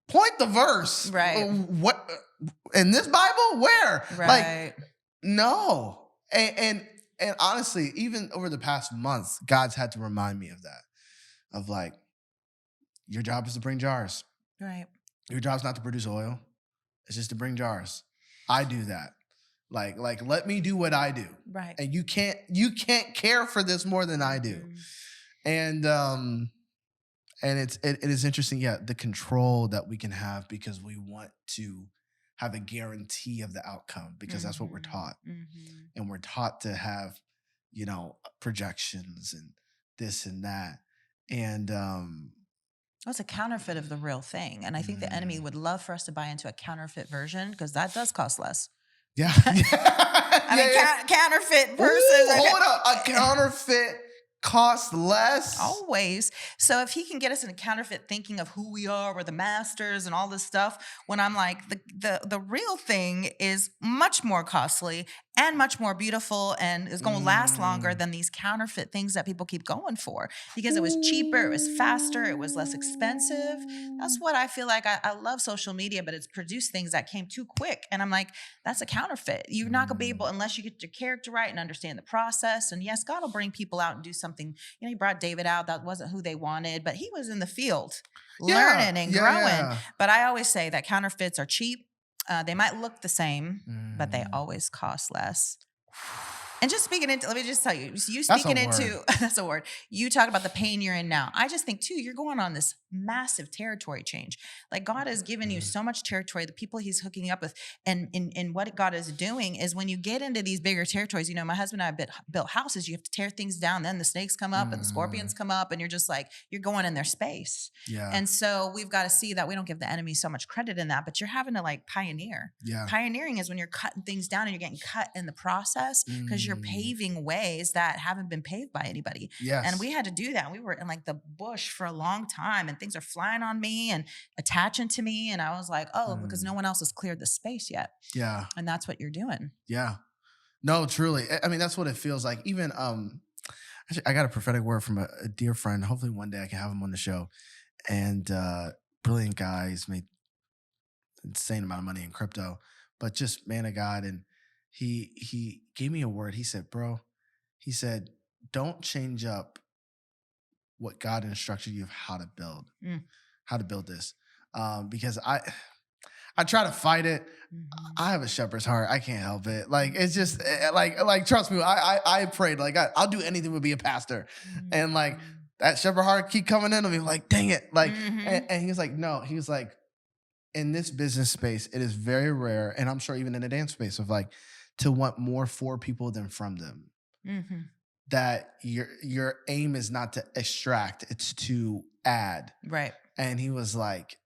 point the verse, right? What in this Bible? Where? Right. Like, no. And honestly, even over the past months, God's had to remind me of that. Of like, your job is to bring jars. Right. Your job's not to produce oil. It's just to bring jars. I do that. Like let me do what I do. Right. And you can't care for this more than I do. And it is interesting, the control that we can have because we want to have a guarantee of the outcome because that's what we're taught. And we're taught to have, projections and this and that. And it's a counterfeit of the real thing. And I think the enemy would love for us to buy into a counterfeit version because that does cost less. Yeah. Counterfeit versus. Ooh, hold up. A counterfeit cost less? Always. So if he can get us in a counterfeit thinking of who we are, we're the masters and all this stuff, when I'm like, the real thing is much more costly and much more beautiful and is going to last longer than these counterfeit things that people keep going for because it was cheaper, it was faster, it was less expensive. That's what I feel like. I love social media, but it's produced things that came too quick. And I'm like, that's a counterfeit. You're not going to be able, unless you get your character right and understand the process. And yes, God will bring people out and do something. He brought David out. That wasn't who they wanted, but he was in the field learning and growing. But I always say that counterfeits are cheap. They might look the same, but they always cost less. And just speaking into, let me just tell you, that's a word. You talk about the pain you're in now. I just think too, you're going on this massive territory change. Like God has given you so much territory, the people he's hooking you up with. And what God is doing is when you get into these bigger territories, my husband and I built houses, you have to tear things down. Then the snakes come up and the scorpions come up and you're just like, you're going in their space. Yeah. And so we've got to see that we don't give the enemy so much credit in that, but you're having to like pioneer. Yeah. Pioneering is when you're cutting things down and you're getting cut in the process because you're paving ways that haven't been paved by anybody. Yes. And we had to do that. We were in like the bush for a long time and things are flying on me and attaching to me. And I was like, because no one else has cleared the space yet. Yeah. And that's what you're doing. Yeah. No, truly. I mean, that's what it feels like. Even, actually, I got a prophetic word from a dear friend. Hopefully one day I can have him on the show. And brilliant guy. He's made insane amount of money in crypto, but just man of God. And he gave me a word. He said, bro, don't change up what God instructed you of how to build this. Because I try to fight it. I have a shepherd's heart. I can't help it. Like, it's just like, trust me, I prayed, like, I'll do anything to be a pastor. And like, that shepherd heart keep coming in on me, like, dang it. Like, Mhm. and he was like, no, he was like, in this business space, it is very rare, and I'm sure even in the dance space, of like to want more for people than from them. Mhm. That your aim is not to extract, it's to add. Right. And he was like,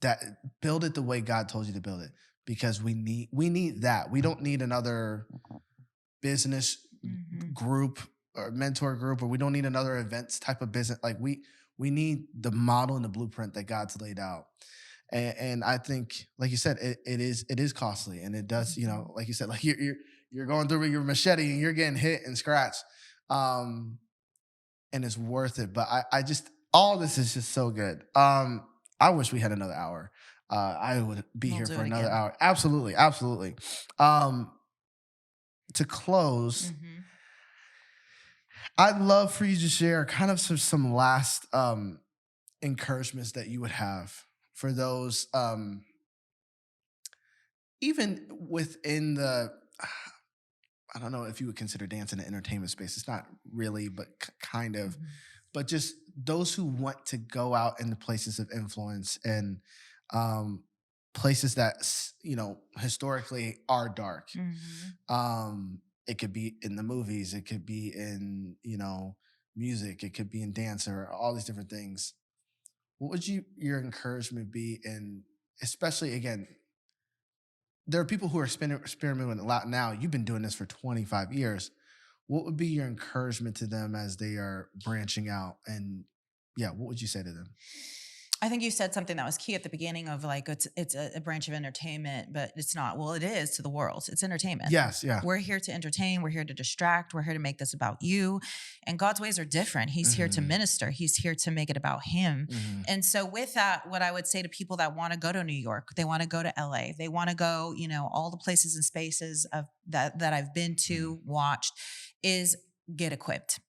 that build it the way God told you to build it, because we need that. We don't need another business Mhm. group or mentor group, or we don't need another events type of business. Like we need the model and the blueprint that God's laid out. And I think, like you said, it is costly, and it does, Mhm. like you said, like you're going through with your machete and you're getting hit and scratched, um, and it's worth it. But I just, all this is just so good. I wish we had another hour. I would be We'll here do for it another again. hour. Absolutely, absolutely. Um, to close, Mhm. I'd love for you to share kind of some last encouragements that you would have for those, even within the, I don't know if you would consider dance in an entertainment space. It's not really, but kind of. Mhm. But just those who want to go out into places of influence, and um, places that historically are dark. Mhm. It could be in the movies, it could be in music, it could be in dance, or all these different things. What would your encouragement be? And especially, again, there are people who are experimenting with a lot now. You've been doing this for 25 years. What would be your encouragement to them as they are branching out? And yeah, what would you say to them? I think you said something that was key at the beginning of like it's a branch of entertainment, but it's not. Well, it is to the world. It's entertainment. Yes, yeah. We're here to entertain. We're here to distract. We're here to make this about you. And God's ways are different. He's here to Hmm. minister. He's here to make it about him. Hmm. And so with that, what I would say to people that want to go to New York, they want to go to LA, they want to go, all the places and spaces of that I've been to, watched, is get equipped.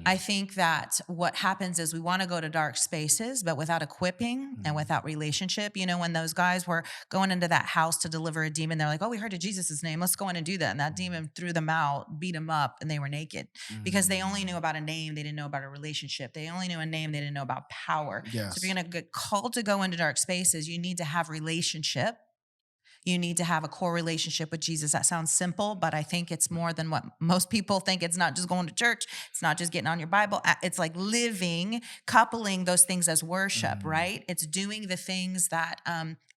I Hmm. think that what happens is we want to go to dark spaces, but without equipping and Hmm. without relationship. When those guys were going into that house to deliver a demon, they're like, oh, we heard of Jesus' name. Let's go in and do that. And that demon threw them out, beat them up, and they were naked because they only knew Hmm. about a name. They didn't know about a relationship. They only knew a name. They didn't know about power. So if you're Yes. going to get called to go into dark spaces, you need to have relationship. You need to have a core relationship with Jesus. That sounds simple, but I think it's more than what most people think. It's not just going to church. It's not just getting on your Bible. It's like living, coupling those things as worship, Hmm. right? It's doing the things that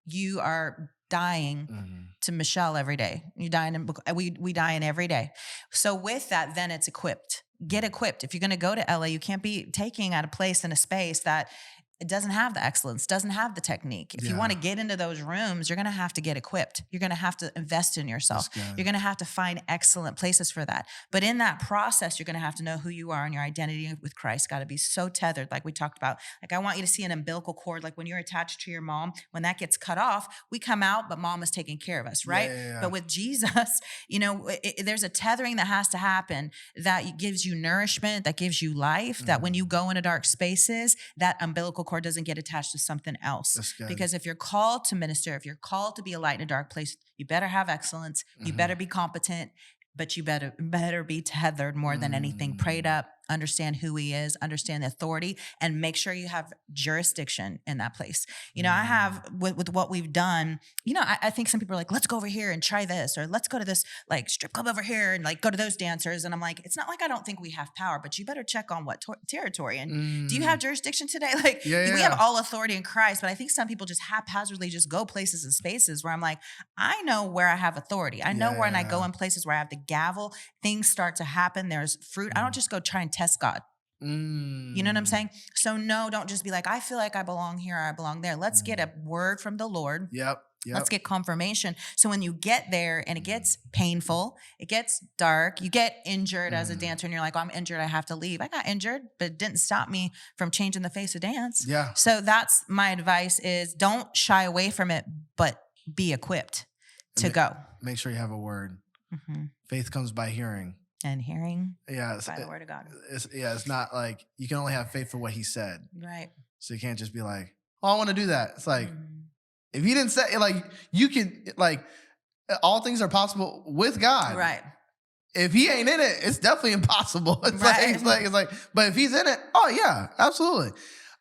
you are dying Hmm. to Michelle every day. You dying in, we die in every day. So with that, then it's equipped. Get equipped. If you're going to go to LA, you can't be taking at a place in a space that it doesn't have the excellence, doesn't have the technique. If you want Yeah, to get into those rooms, you're going to have to get equipped. You're going to have to invest in yourself. that's good. You're going to have to find excellent places for that. But in that process, you're going to have to know who you are, and your identity with Christ got to be so tethered, like we talked about. Like, I want you to see an umbilical cord, like when you're attached to your mom, when that gets cut off, we come out, but mom is taking care of us, Yeah, right? yeah, But yeah. with Jesus, there's a tethering that has to happen that gives you nourishment, that gives you life, that when you Hmm. go into dark spaces, that umbilical cord doesn't get attached to something else. That's good. Because if you're called to minister, if you're called to be a light in a dark place, you better have excellence, you Hmm. better be competent, but you better be tethered more than anything, prayed Hmm. up, understand who he is, understand the authority, and make sure you have jurisdiction in that place. I Hmm. have with what we've done, I think some people are like, let's go over here and try this, or let's go to this like strip club over here and like go to those dancers. And I'm like, it's not like I don't think we have power, but you better check on what territory. And do you have Mm. jurisdiction today? Like, Yeah, we have yeah. all authority in Christ, but I think some people just haphazardly just go places and spaces where I'm like, I know where I have authority. I know Yeah, when I yeah, go in places where I have the gavel, things start to happen. There's fruit. I don't yeah. just go try and test God. You know what I'm Mm. saying? So no, don't just be like, I feel like I belong here or I belong there. Let's get Mm. a word from the Lord. Yep, Let's yep. get confirmation. So when you get there and it Mhm. gets painful, it gets dark, you get injured as a Mhm. dancer and you're like, oh, I'm injured, I have to leave. I got injured, but it didn't stop me from changing the face of dance. Yeah. So that's my advice is don't shy away from it, but be equipped And to go. make sure you have a word. Mhm. Faith comes by hearing. And hearing Yeah, by the word of God. it's not like you can only have faith for what he said. Right. So you can't just be like, "Oh, I want to do that." It's like Mhm. if he didn't say, like, you can, like, all things are possible with God. Right. if he ain't in it, it's definitely impossible. It's Right. like, but if he's in it, oh yeah, absolutely.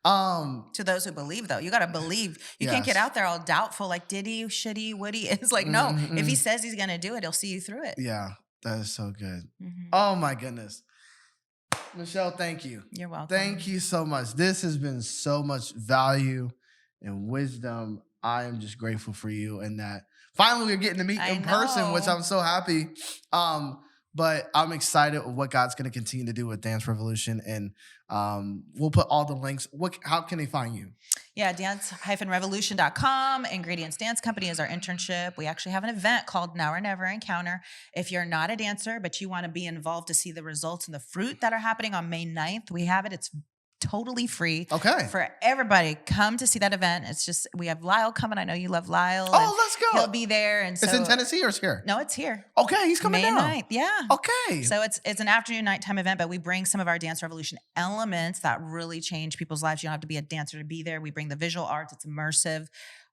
To those who believe, though, you got to believe. You can't get Yes. out there all doubtful, like, did he, should he, would he? It's like, no, if he says he's going to do it, he'll see you through it. Yeah, that is so good. Mhm. Oh my goodness. Michelle, thank you. You're welcome. Thank you so much. This has been so much value and wisdom. I am just grateful for you and that finally we're getting to meet in person, which know. I'm so happy. But I'm excited with what God's going to continue to do with Dance Revolution. And we'll put all the links. How can they find you? Yeah, dance-revolution.com. Ingredients Dance Company is our internship. We actually have an event called Now or Never Encounter. If you're not a dancer, but you want to be involved to see the results and the fruit that are happening on May 9th, we have it. It's totally free for everybody. Come to see that event. It's just, we have Lyle coming. I know you love Lyle. Oh, let's go. He'll be there. And so, it's in Tennessee or it's here? No, it's here. Okay, he's coming May down. 9th. Yeah. Okay. So it's an afternoon, nighttime event, but we bring some of our Dance Revolution elements that really change people's lives. You don't have to be a dancer to be there. We bring the visual arts. It's immersive.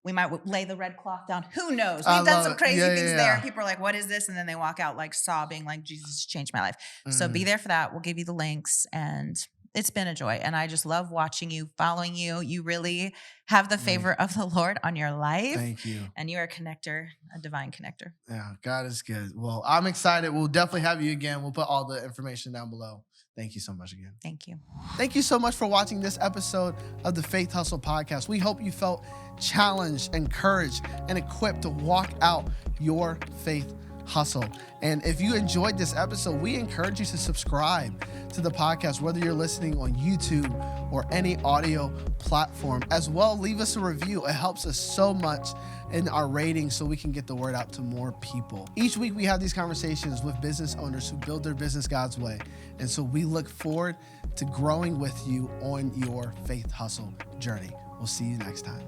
We might lay the red cloth down. Who knows? We've done some crazy things there. And people are like, what is this? And then they walk out like sobbing, like, Jesus changed my life. So be there for that. We'll give you the links, and it's been a joy. And I just love watching you, following you. You really have the favor of the Lord on your life. Thank you. And you're a connector, a divine connector. Yeah, God is good. Well, I'm excited. We'll definitely have you again. We'll put all the information down below. Thank you so much again. Thank you. Thank you so much for watching this episode of the Faith Hustle podcast. We hope you felt challenged, encouraged, and equipped to walk out your faith hustle. And if you enjoyed this episode, we encourage you to subscribe to the podcast, whether you're listening on YouTube or any audio platform. As well, leave us a review. It helps us so much in our ratings so we can get the word out to more people. Each week we have these conversations with business owners who build their business God's way. And so we look forward to growing with you on your faith hustle journey. We'll see you next time.